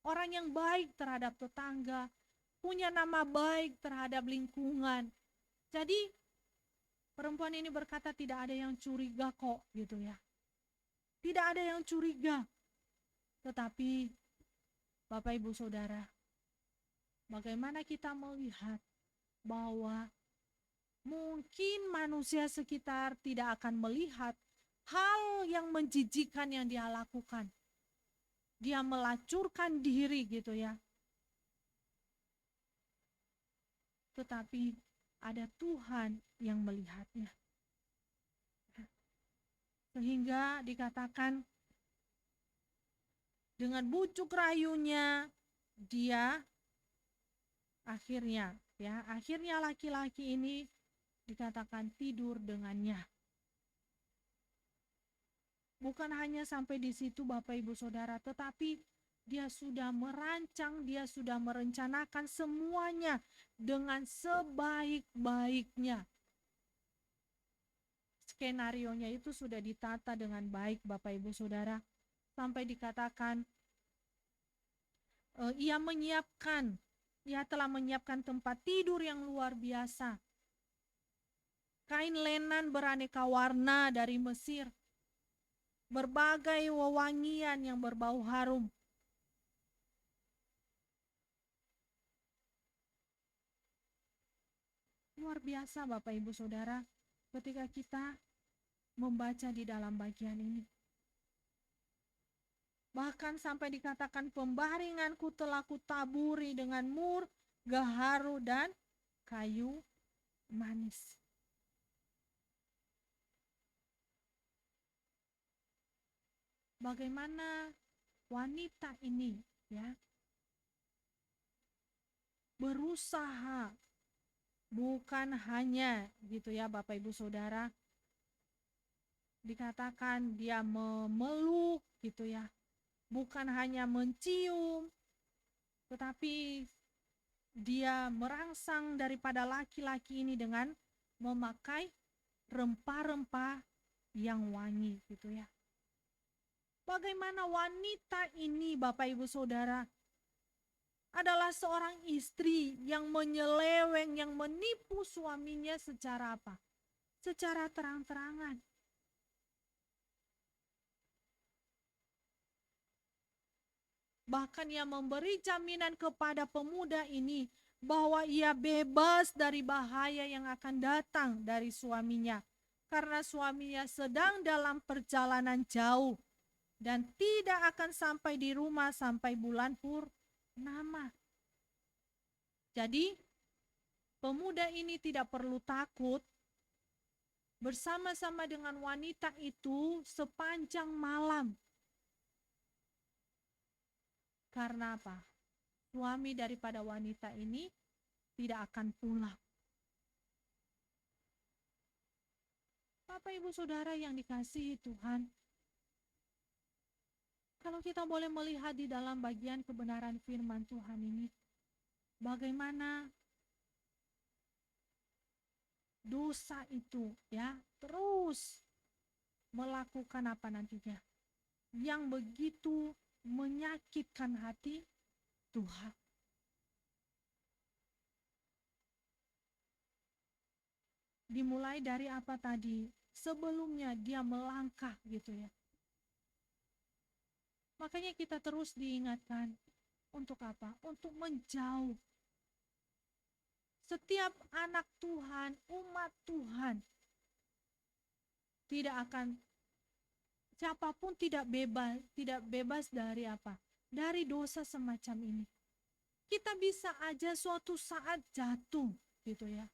orang yang baik terhadap tetangga, punya nama baik terhadap lingkungan. Jadi perempuan ini berkata tidak ada yang curiga kok gitu ya. Tidak ada yang curiga. Tetapi Bapak Ibu Saudara, bagaimana kita melihat bahwa mungkin manusia sekitar tidak akan melihat hal yang menjijikan yang dia lakukan. Dia melacurkan diri gitu ya. Tetapi ada Tuhan yang melihatnya. Sehingga dikatakan dengan bujuk rayunya dia akhirnya laki-laki ini dikatakan tidur dengannya. Bukan hanya sampai di situ Bapak Ibu Saudara, tetapi dia sudah merancang, dia sudah merencanakan semuanya dengan sebaik-baiknya. Skenarionya itu sudah ditata dengan baik Bapak Ibu Saudara. Sampai dikatakan ia telah menyiapkan tempat tidur yang luar biasa. Kain lenan beraneka warna dari Mesir. Berbagai wewangian yang berbau harum. Luar biasa Bapak Ibu Saudara ketika kita membaca di dalam bagian ini. Bahkan sampai dikatakan pembaringanku telah kutaburi dengan mur, gaharu dan kayu manis. Bagaimana wanita ini ya berusaha, bukan hanya gitu ya Bapak Ibu Saudara, dikatakan dia memeluk gitu ya, bukan hanya mencium, tetapi dia merangsang daripada laki-laki ini dengan memakai rempah-rempah yang wangi gitu ya. Bagaimana wanita ini Bapak Ibu Saudara adalah seorang istri yang menyeleweng, yang menipu suaminya secara apa? Secara terang-terangan. Bahkan ia memberi jaminan kepada pemuda ini bahwa ia bebas dari bahaya yang akan datang dari suaminya. Karena suaminya sedang dalam perjalanan jauh dan tidak akan sampai di rumah sampai bulan purnama. Jadi pemuda ini tidak perlu takut bersama-sama dengan wanita itu sepanjang malam. Karena apa? Suami daripada wanita ini tidak akan pulang. Bapak Ibu Saudara yang dikasihi Tuhan, kalau kita boleh melihat di dalam bagian kebenaran firman Tuhan ini, bagaimana dosa itu ya terus melakukan apa nantinya yang begitu menyakitkan hati Tuhan. Dimulai dari apa tadi? Sebelumnya dia melangkah gitu ya. Makanya kita terus diingatkan untuk apa? Untuk menjauh. Setiap anak Tuhan, umat Tuhan tidak akan, siapapun tidak bebas dari apa? Dari dosa semacam ini. Kita bisa aja suatu saat jatuh gitu ya.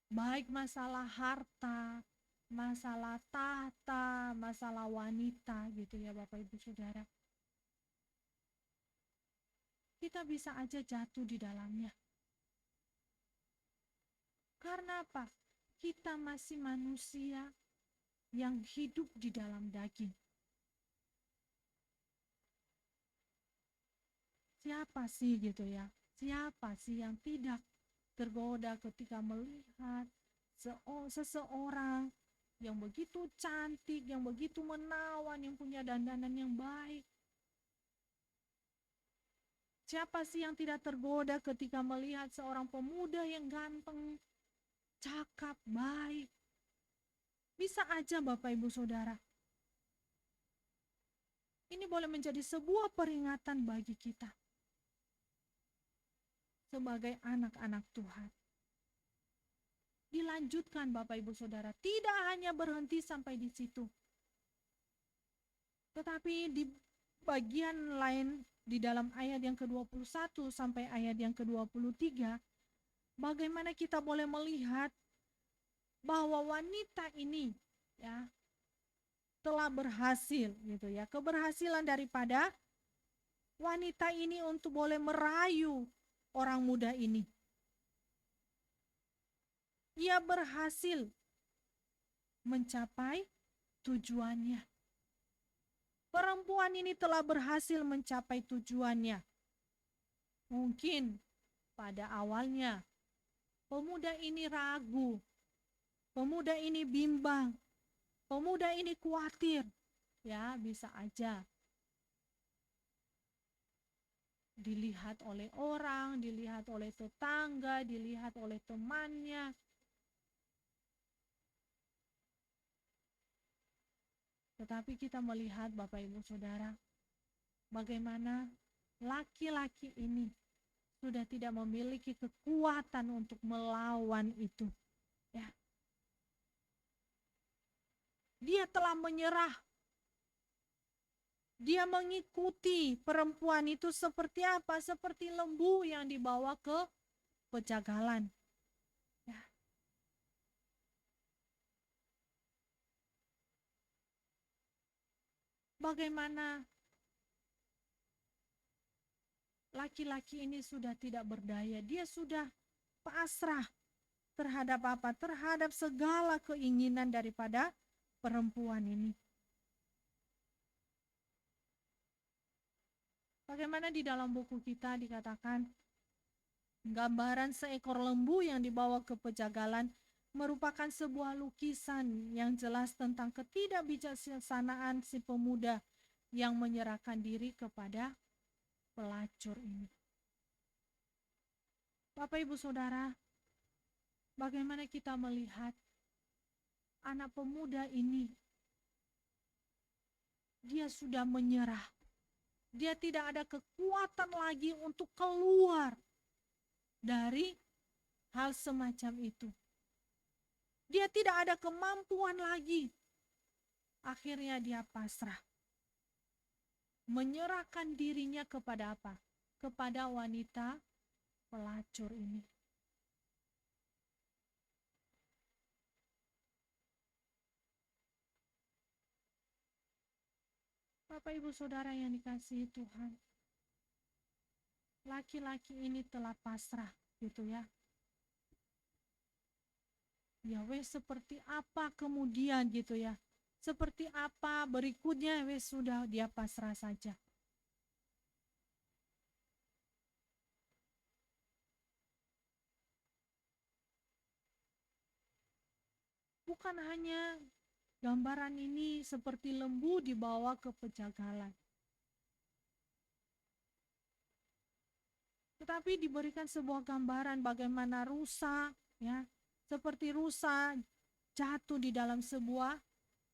Baik masalah harta, masalah tahta, masalah wanita gitu ya Bapak Ibu Saudara. Kita bisa aja jatuh di dalamnya. Karena apa? Kita masih manusia yang hidup di dalam daging. Siapa sih gitu ya? Siapa sih yang tidak tergoda ketika melihat seseorang yang begitu cantik, yang begitu menawan, yang punya dandanan yang baik? Siapa sih yang tidak tergoda ketika melihat seorang pemuda yang ganteng, cakap, baik? Bisa aja Bapak Ibu Saudara. Ini boleh menjadi sebuah peringatan bagi kita sebagai anak-anak Tuhan. Dilanjutkan Bapak Ibu Saudara, tidak hanya berhenti sampai di situ. Tetapi di bagian lain di dalam ayat yang ke-21 sampai ayat yang ke-23, bagaimana kita boleh melihat bahwa wanita ini ya telah berhasil gitu ya. Keberhasilan daripada wanita ini untuk boleh merayu orang muda ini. Ia berhasil mencapai tujuannya. Perempuan ini telah berhasil mencapai tujuannya. Mungkin pada awalnya pemuda ini ragu, pemuda ini bimbang, pemuda ini khawatir. Ya, bisa aja dilihat oleh orang, dilihat oleh tetangga, dilihat oleh temannya. Tetapi kita melihat Bapak Ibu Saudara, bagaimana laki-laki ini sudah tidak memiliki kekuatan untuk melawan itu. Ya. Dia telah menyerah. Dia mengikuti perempuan itu seperti apa? Seperti lembu yang dibawa ke pejagalan. Ya. Bagaimana laki-laki ini sudah tidak berdaya, dia sudah pasrah terhadap apa? Terhadap segala keinginan daripada perempuan ini. Bagaimana di dalam buku kita dikatakan gambaran seekor lembu yang dibawa ke pejagalan merupakan sebuah lukisan yang jelas tentang ketidakbijaksanaan si pemuda yang menyerahkan diri kepada pelacur ini. Bapak Ibu Saudara, bagaimana kita melihat anak pemuda ini? Dia sudah menyerah. Dia tidak ada kekuatan lagi untuk keluar dari hal semacam itu. Dia tidak ada kemampuan lagi. Akhirnya dia pasrah. Menyerahkan dirinya kepada apa? Kepada wanita pelacur ini. Bapak Ibu Saudara yang dikasihi Tuhan, laki-laki ini telah pasrah gitu ya. Ya wes seperti apa kemudian gitu ya. Seperti apa berikutnya wes sudah dia pasrah saja. Bukan hanya gambaran ini seperti lembu dibawa ke pejagalan, tetapi diberikan sebuah gambaran bagaimana rusa ya, seperti rusa jatuh di dalam sebuah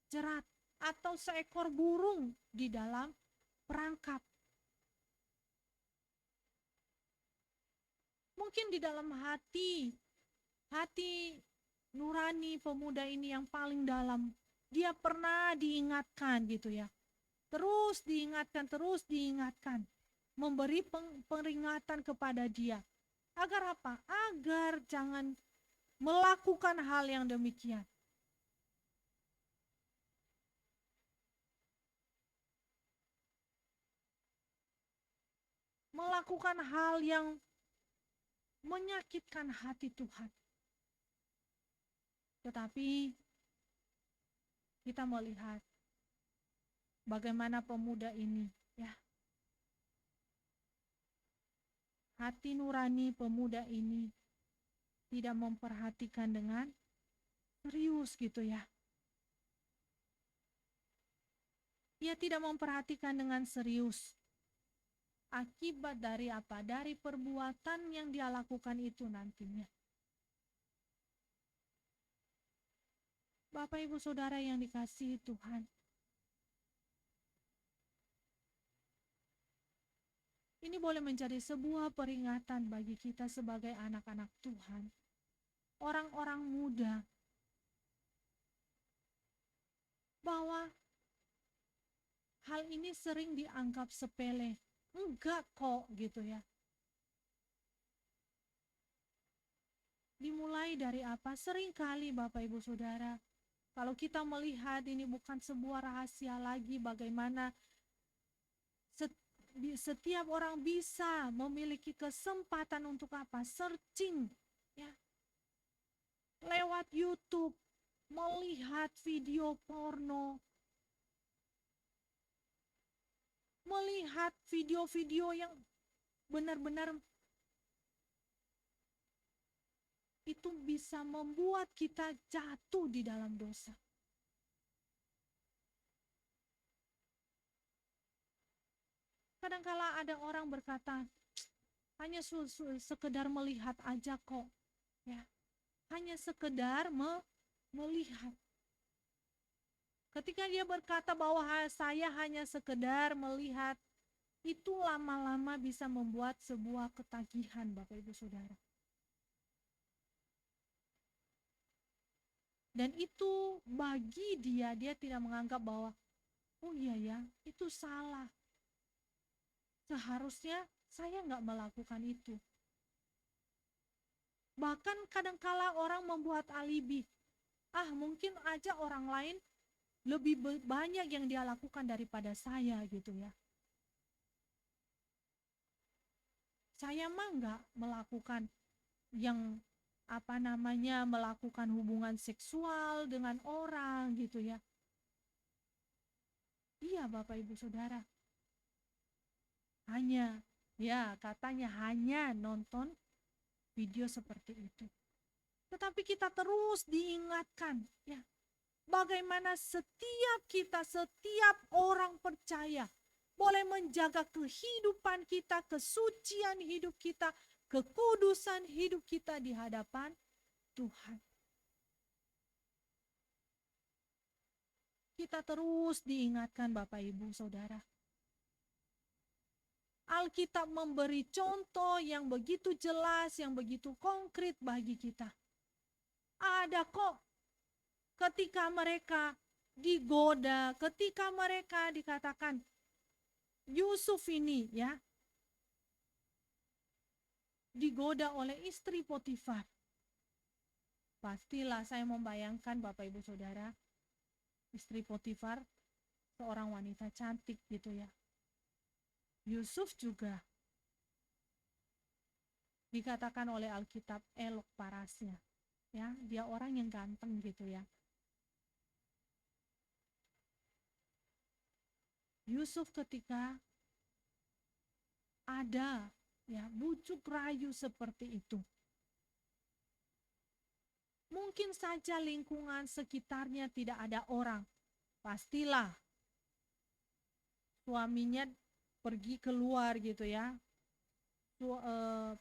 jerat atau seekor burung di dalam perangkap. Mungkin di dalam hati nurani pemuda ini yang paling dalam, dia pernah diingatkan gitu ya. Terus diingatkan, memberi peringatan kepada dia. Agar apa? Agar jangan melakukan hal yang demikian. Melakukan hal yang menyakitkan hati Tuhan. Tetapi kita melihat bagaimana pemuda ini ya. Hati nurani pemuda ini tidak memperhatikan dengan serius gitu ya. Ia tidak memperhatikan dengan serius. Akibat dari apa? Dari perbuatan yang dia lakukan itu nantinya. Bapak Ibu Saudara yang dikasihi Tuhan, ini boleh menjadi sebuah peringatan bagi kita sebagai anak-anak Tuhan, orang-orang muda, bahwa hal ini sering dianggap sepele. Enggak kok gitu ya. Dimulai dari apa? Seringkali Bapak Ibu Saudara, kalau kita melihat ini bukan sebuah rahasia lagi bagaimana setiap orang bisa memiliki kesempatan untuk apa? Searching ya. Lewat YouTube, melihat video porno, melihat video-video yang benar-benar itu bisa membuat kita jatuh di dalam dosa. Kadangkala ada orang berkata, hanya sekedar melihat aja kok, ya. Hanya sekedar melihat. Ketika dia berkata bahwa saya hanya sekedar melihat, itu lama-lama bisa membuat sebuah ketagihan Bapak Ibu Saudara. Dan itu bagi dia tidak menganggap bahwa, oh iya ya, itu salah. Seharusnya saya nggak melakukan itu. Bahkan kadangkala orang membuat alibi. Mungkin aja orang lain lebih banyak yang dia lakukan daripada saya gitu ya. Saya mah nggak melakukan yang melakukan hubungan seksual dengan orang gitu ya. Iya Bapak Ibu Saudara. Katanya hanya nonton video seperti itu. Tetapi kita terus diingatkan ya. Bagaimana setiap orang percaya boleh menjaga kehidupan kita, kesucian hidup kita, kekudusan hidup kita di hadapan Tuhan. Kita terus diingatkan Bapak Ibu Saudara. Alkitab memberi contoh yang begitu jelas, yang begitu konkret bagi kita. Ada kok ketika mereka digoda, ketika mereka dikatakan Yusuf ini ya, digoda oleh istri Potifar. Pastilah saya membayangkan Bapak Ibu Saudara, istri Potifar seorang wanita cantik gitu ya. Yusuf juga dikatakan oleh Alkitab elok parasnya. Ya, dia orang yang ganteng gitu ya. Yusuf ketika ada ya bujuk rayu seperti itu, mungkin saja lingkungan sekitarnya tidak ada orang. Pastilah suaminya pergi keluar gitu ya.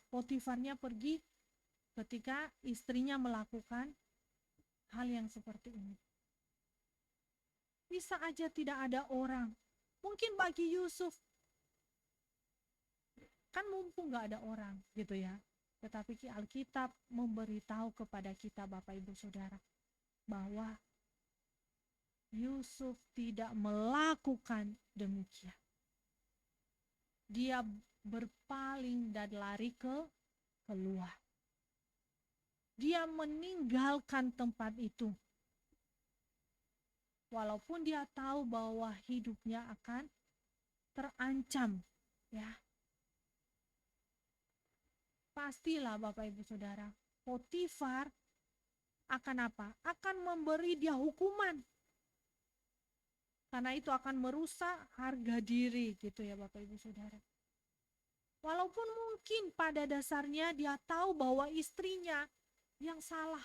Potifarnya pergi ketika istrinya melakukan hal yang seperti ini. Bisa aja tidak ada orang. Mungkin bagi Yusuf, kan mumpung gak ada orang gitu ya. Tetapi Alkitab memberitahu kepada kita Bapak Ibu Saudara, bahwa Yusuf tidak melakukan demikian. Dia berpaling dan lari keluar. Dia meninggalkan tempat itu. Walaupun dia tahu bahwa hidupnya akan terancam, ya. Pastilah Bapak Ibu Saudara, Potifar akan apa? Akan memberi dia hukuman. Karena itu akan merusak harga diri gitu ya Bapak Ibu Saudara. Walaupun mungkin pada dasarnya dia tahu bahwa istrinya yang salah.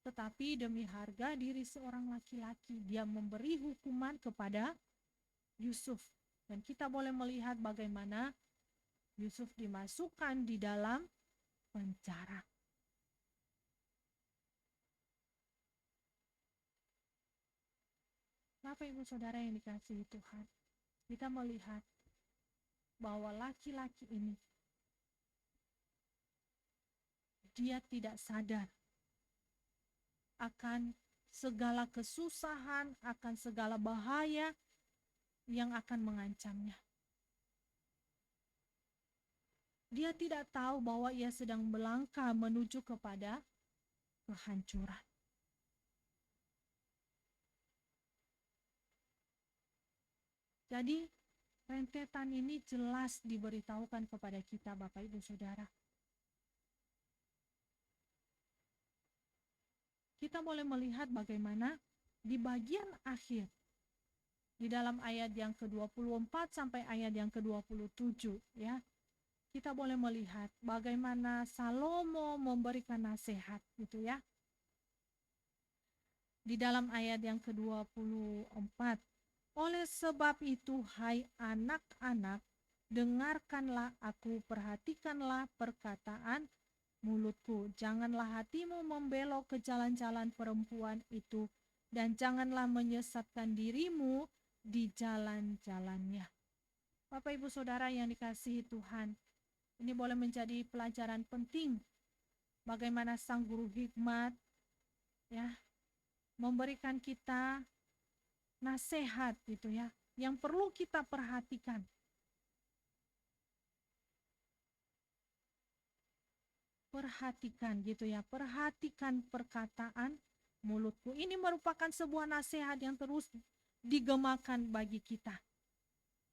Tetapi demi harga diri seorang laki-laki, dia memberi hukuman kepada Yusuf. Dan kita boleh melihat bagaimana Yusuf dimasukkan di dalam penjara. Bapak Ibu Saudara yang dikasihi Tuhan, kita melihat bahwa laki-laki ini dia tidak sadar akan segala kesusahan, akan segala bahaya yang akan mengancamnya. Dia tidak tahu bahwa ia sedang melangkah menuju kepada kehancuran. Jadi rentetan ini jelas diberitahukan kepada kita Bapak Ibu Saudara. Kita boleh melihat bagaimana di bagian akhir, di dalam ayat yang ke-24 sampai ayat yang ke-27 ya. Kita boleh melihat bagaimana Salomo memberikan nasihat gitu ya. Di dalam ayat yang ke-24, oleh sebab itu hai anak-anak, dengarkanlah aku, perhatikanlah perkataan mulutku, janganlah hatimu membelok ke jalan-jalan perempuan itu, dan janganlah menyesatkan dirimu di jalan-jalannya. Bapak Ibu Saudara yang dikasihi Tuhan, ini boleh menjadi pelajaran penting bagaimana sang guru hikmat ya memberikan kita nasihat gitu ya, yang perlu kita perhatikan. Perhatikan gitu ya, perhatikan perkataan mulutku. Ini merupakan sebuah nasihat yang terus digemakan bagi kita.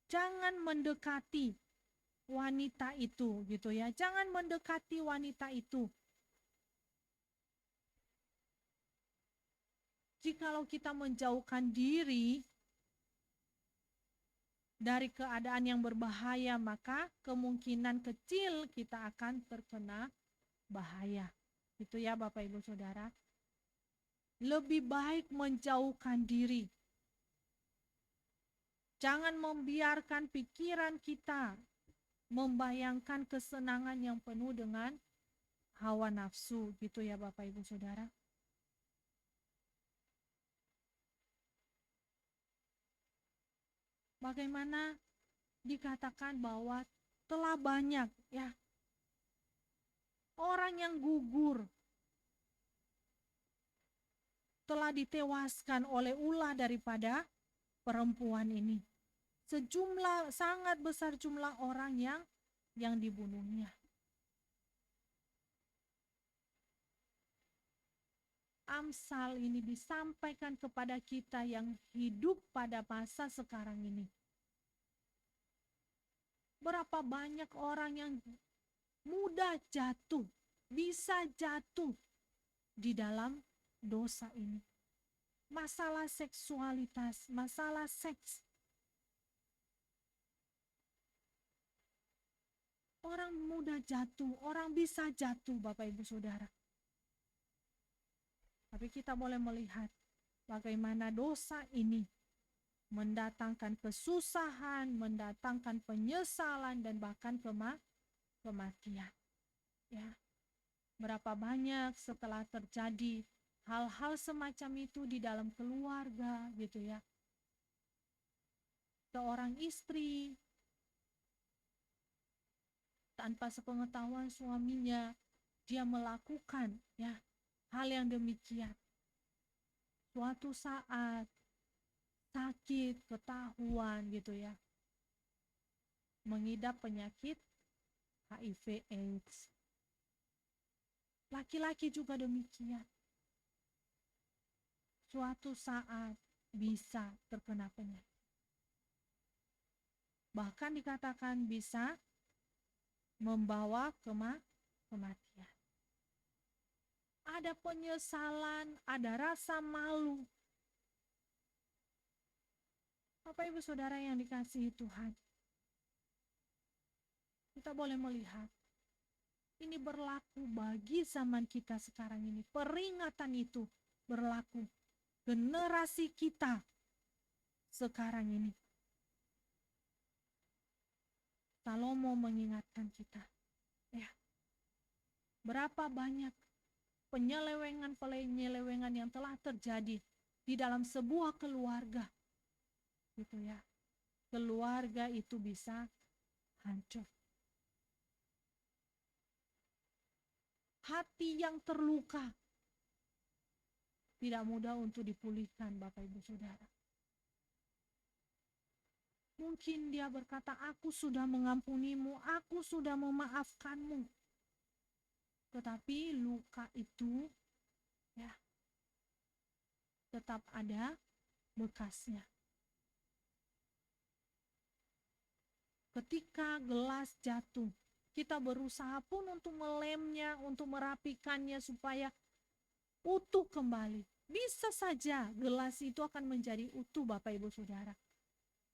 Jangan mendekati wanita itu gitu ya, jangan mendekati wanita itu. Jikalau kita menjauhkan diri dari keadaan yang berbahaya, maka kemungkinan kecil kita akan terkena bahaya. Itu ya Bapak Ibu Saudara. Lebih baik menjauhkan diri. Jangan membiarkan pikiran kita membayangkan kesenangan yang penuh dengan hawa nafsu, gitu ya Bapak Ibu Saudara. Bagaimana dikatakan bahwa telah banyak ya orang yang gugur, telah ditewaskan oleh ulah daripada perempuan ini. Sangat besar jumlah orang yang yang dibunuhnya. Amsal ini disampaikan kepada kita yang hidup pada masa sekarang ini. Berapa banyak orang yang mudah jatuh, bisa jatuh di dalam dosa ini. Masalah seksualitas, masalah seks. Orang mudah jatuh, orang bisa jatuh, Bapak Ibu Saudara. Tapi kita boleh melihat bagaimana dosa ini mendatangkan kesusahan, mendatangkan penyesalan, dan bahkan kematian. Ya, berapa banyak setelah terjadi hal-hal semacam itu di dalam keluarga, gitu ya. Seorang istri tanpa sepengetahuan suaminya, dia melakukan ya hal yang demikian. Suatu saat sakit, ketahuan gitu ya, mengidap penyakit HIV AIDS. Laki-laki juga demikian. Suatu saat bisa terkena penyakit. Bahkan dikatakan bisa membawa kematian. Ada penyesalan, ada rasa malu. Bapak Ibu Saudara yang dikasihi Tuhan, kita boleh melihat ini berlaku bagi zaman kita sekarang ini. Peringatan itu berlaku generasi kita sekarang ini. Salomo mengingatkan kita, ya, berapa banyak penyelewengan yang telah terjadi di dalam sebuah keluarga, gitu ya. Keluarga itu bisa hancur. Hati yang terluka tidak mudah untuk dipulihkan, Bapak Ibu Saudara. Mungkin dia berkata, aku sudah mengampunimu, aku sudah memaafkanmu. Tetapi luka itu ya tetap ada bekasnya. Ketika gelas jatuh, kita berusaha pun untuk melemnya, untuk merapikannya supaya utuh kembali. Bisa saja gelas itu akan menjadi utuh, Bapak Ibu Saudara.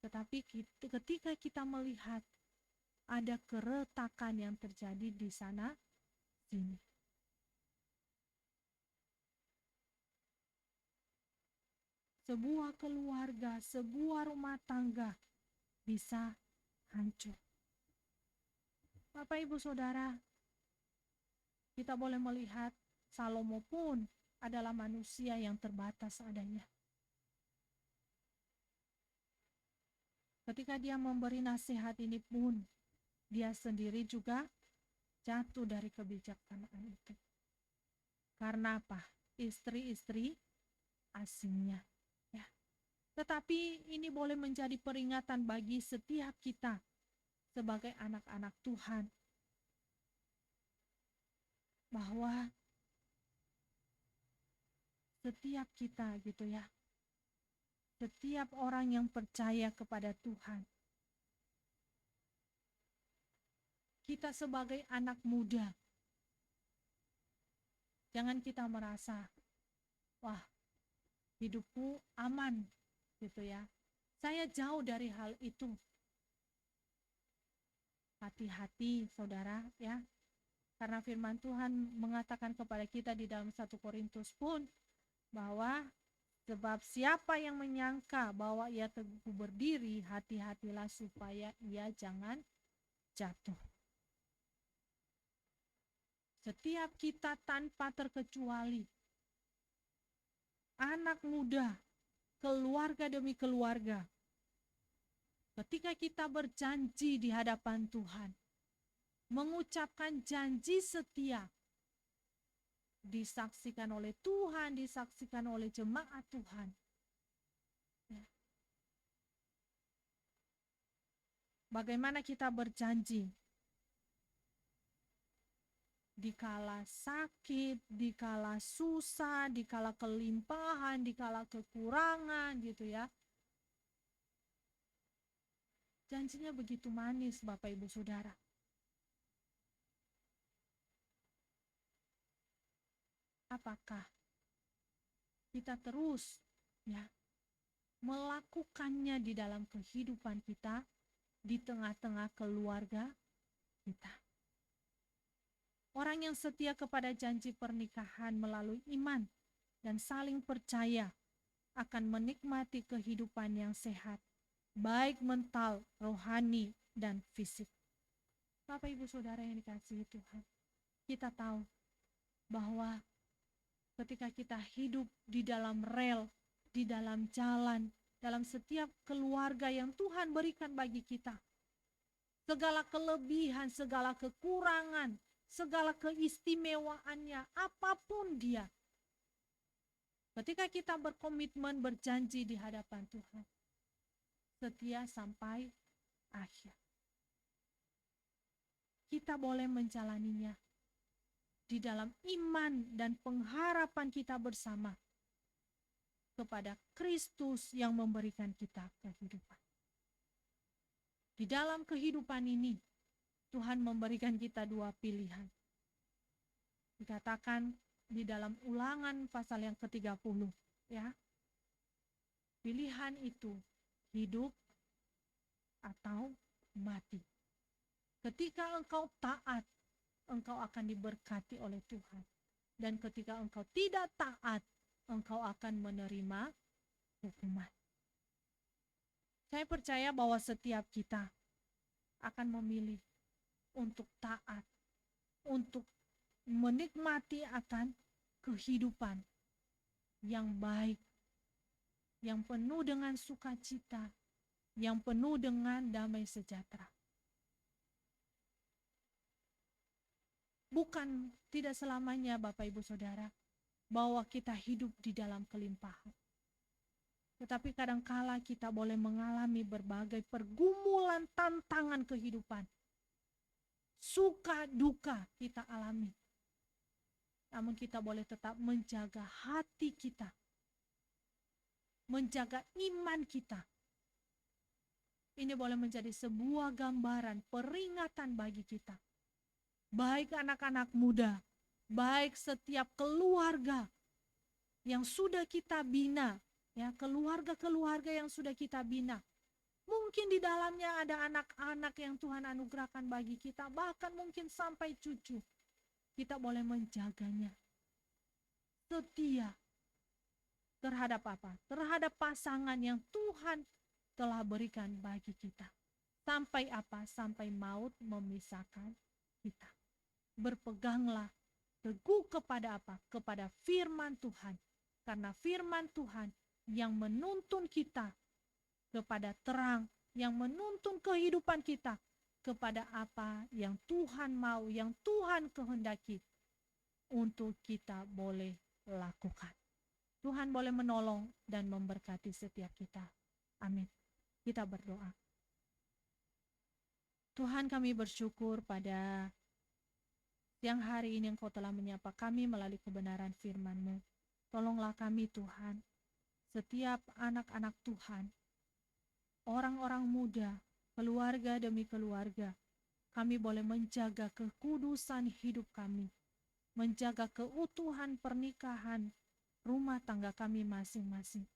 Tetapi ketika kita melihat ada keretakan yang terjadi di sana sini. Sebuah keluarga, sebuah rumah tangga bisa hancur. Bapak Ibu Saudara, kita boleh melihat Salomo pun adalah manusia yang terbatas adanya. Ketika dia memberi nasihat ini pun, dia sendiri juga jatuh dari kebijaksanaan itu. Karena apa? Istri-istri asingnya. Ya. Tetapi ini boleh menjadi peringatan bagi setiap kita sebagai anak-anak Tuhan. Bahwa setiap kita gitu ya, setiap orang yang percaya kepada Tuhan, kita sebagai anak muda, jangan kita merasa, wah, hidupku aman, gitu ya. Saya jauh dari hal itu. Hati-hati, saudara, ya. Karena firman Tuhan mengatakan kepada kita di dalam 1 Korintus pun, bahwa sebab siapa yang menyangka bahwa ia teguh berdiri, hati-hatilah supaya ia jangan jatuh. Setiap kita tanpa terkecuali, anak muda, keluarga demi keluarga, ketika kita berjanji di hadapan Tuhan, mengucapkan janji setia, disaksikan oleh Tuhan, disaksikan oleh jemaat Tuhan. Ya. Bagaimana kita berjanji? dikala sakit, dikala susah, dikala kelimpahan, dikala kekurangan gitu ya. Janjinya begitu manis Bapak Ibu Saudara. Apakah kita terus ya melakukannya di dalam kehidupan kita, di tengah-tengah keluarga kita? Orang yang setia kepada janji pernikahan melalui iman dan saling percaya akan menikmati kehidupan yang sehat, baik mental, rohani, dan fisik. Bapak Ibu Saudara yang dikasihi Tuhan, kita tahu bahwa ketika kita hidup di dalam rel, di dalam jalan, dalam setiap keluarga yang Tuhan berikan bagi kita, segala kelebihan, segala kekurangan, segala keistimewaannya, apapun dia, ketika kita berkomitmen berjanji di hadapan Tuhan, setia sampai akhir, kita boleh menjalaninya di dalam iman dan pengharapan kita bersama kepada Kristus yang memberikan kita kehidupan. Di dalam kehidupan ini, Tuhan memberikan kita dua pilihan. Dikatakan di dalam Ulangan pasal yang ke-30, ya. Pilihan itu hidup atau mati. Ketika engkau taat, engkau akan diberkati oleh Tuhan. Dan ketika engkau tidak taat, engkau akan menerima hukuman. Saya percaya bahwa setiap kita akan memilih untuk taat, untuk menikmati akan kehidupan yang baik, yang penuh dengan sukacita, yang penuh dengan damai sejahtera. Bukan tidak selamanya Bapak Ibu Saudara bahwa kita hidup di dalam kelimpahan. Tetapi kadangkala kita boleh mengalami berbagai pergumulan tantangan kehidupan. Suka duka kita alami. Namun kita boleh tetap menjaga hati kita. Menjaga iman kita. Ini boleh menjadi sebuah gambaran peringatan bagi kita. Baik anak-anak muda, baik setiap keluarga yang sudah kita bina, ya, keluarga-keluarga yang sudah kita bina. Mungkin di dalamnya ada anak-anak yang Tuhan anugerahkan bagi kita, bahkan mungkin sampai cucu. Kita boleh menjaganya. Setia terhadap apa? Terhadap pasangan yang Tuhan telah berikan bagi kita. Sampai apa? Sampai maut memisahkan kita. Berpeganglah teguh kepada apa? Kepada firman Tuhan. Karena firman Tuhan yang menuntun kita kepada terang, yang menuntun kehidupan kita kepada apa yang Tuhan mau, yang Tuhan kehendaki untuk kita boleh lakukan. Tuhan boleh menolong dan memberkati setiap kita. Amin. Kita berdoa. Tuhan, kami bersyukur pada siang hari ini Engkau telah menyapa kami melalui kebenaran firman-Mu. Tolonglah kami Tuhan, setiap anak-anak Tuhan, orang-orang muda, keluarga demi keluarga, kami boleh menjaga kekudusan hidup kami, menjaga keutuhan pernikahan rumah tangga kami masing-masing.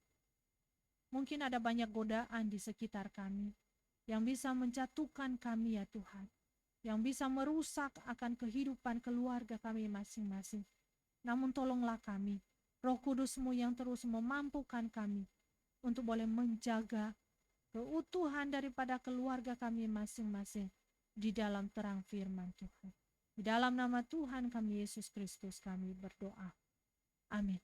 Mungkin ada banyak godaan di sekitar kami yang bisa menjatuhkan kami ya Tuhan, yang bisa merusak akan kehidupan keluarga kami masing-masing. Namun tolonglah kami, Roh Kudus-Mu yang terus memampukan kami untuk boleh menjaga keutuhan daripada keluarga kami masing-masing di dalam terang firman Tuhan. Di dalam nama Tuhan kami Yesus Kristus kami berdoa. Amin.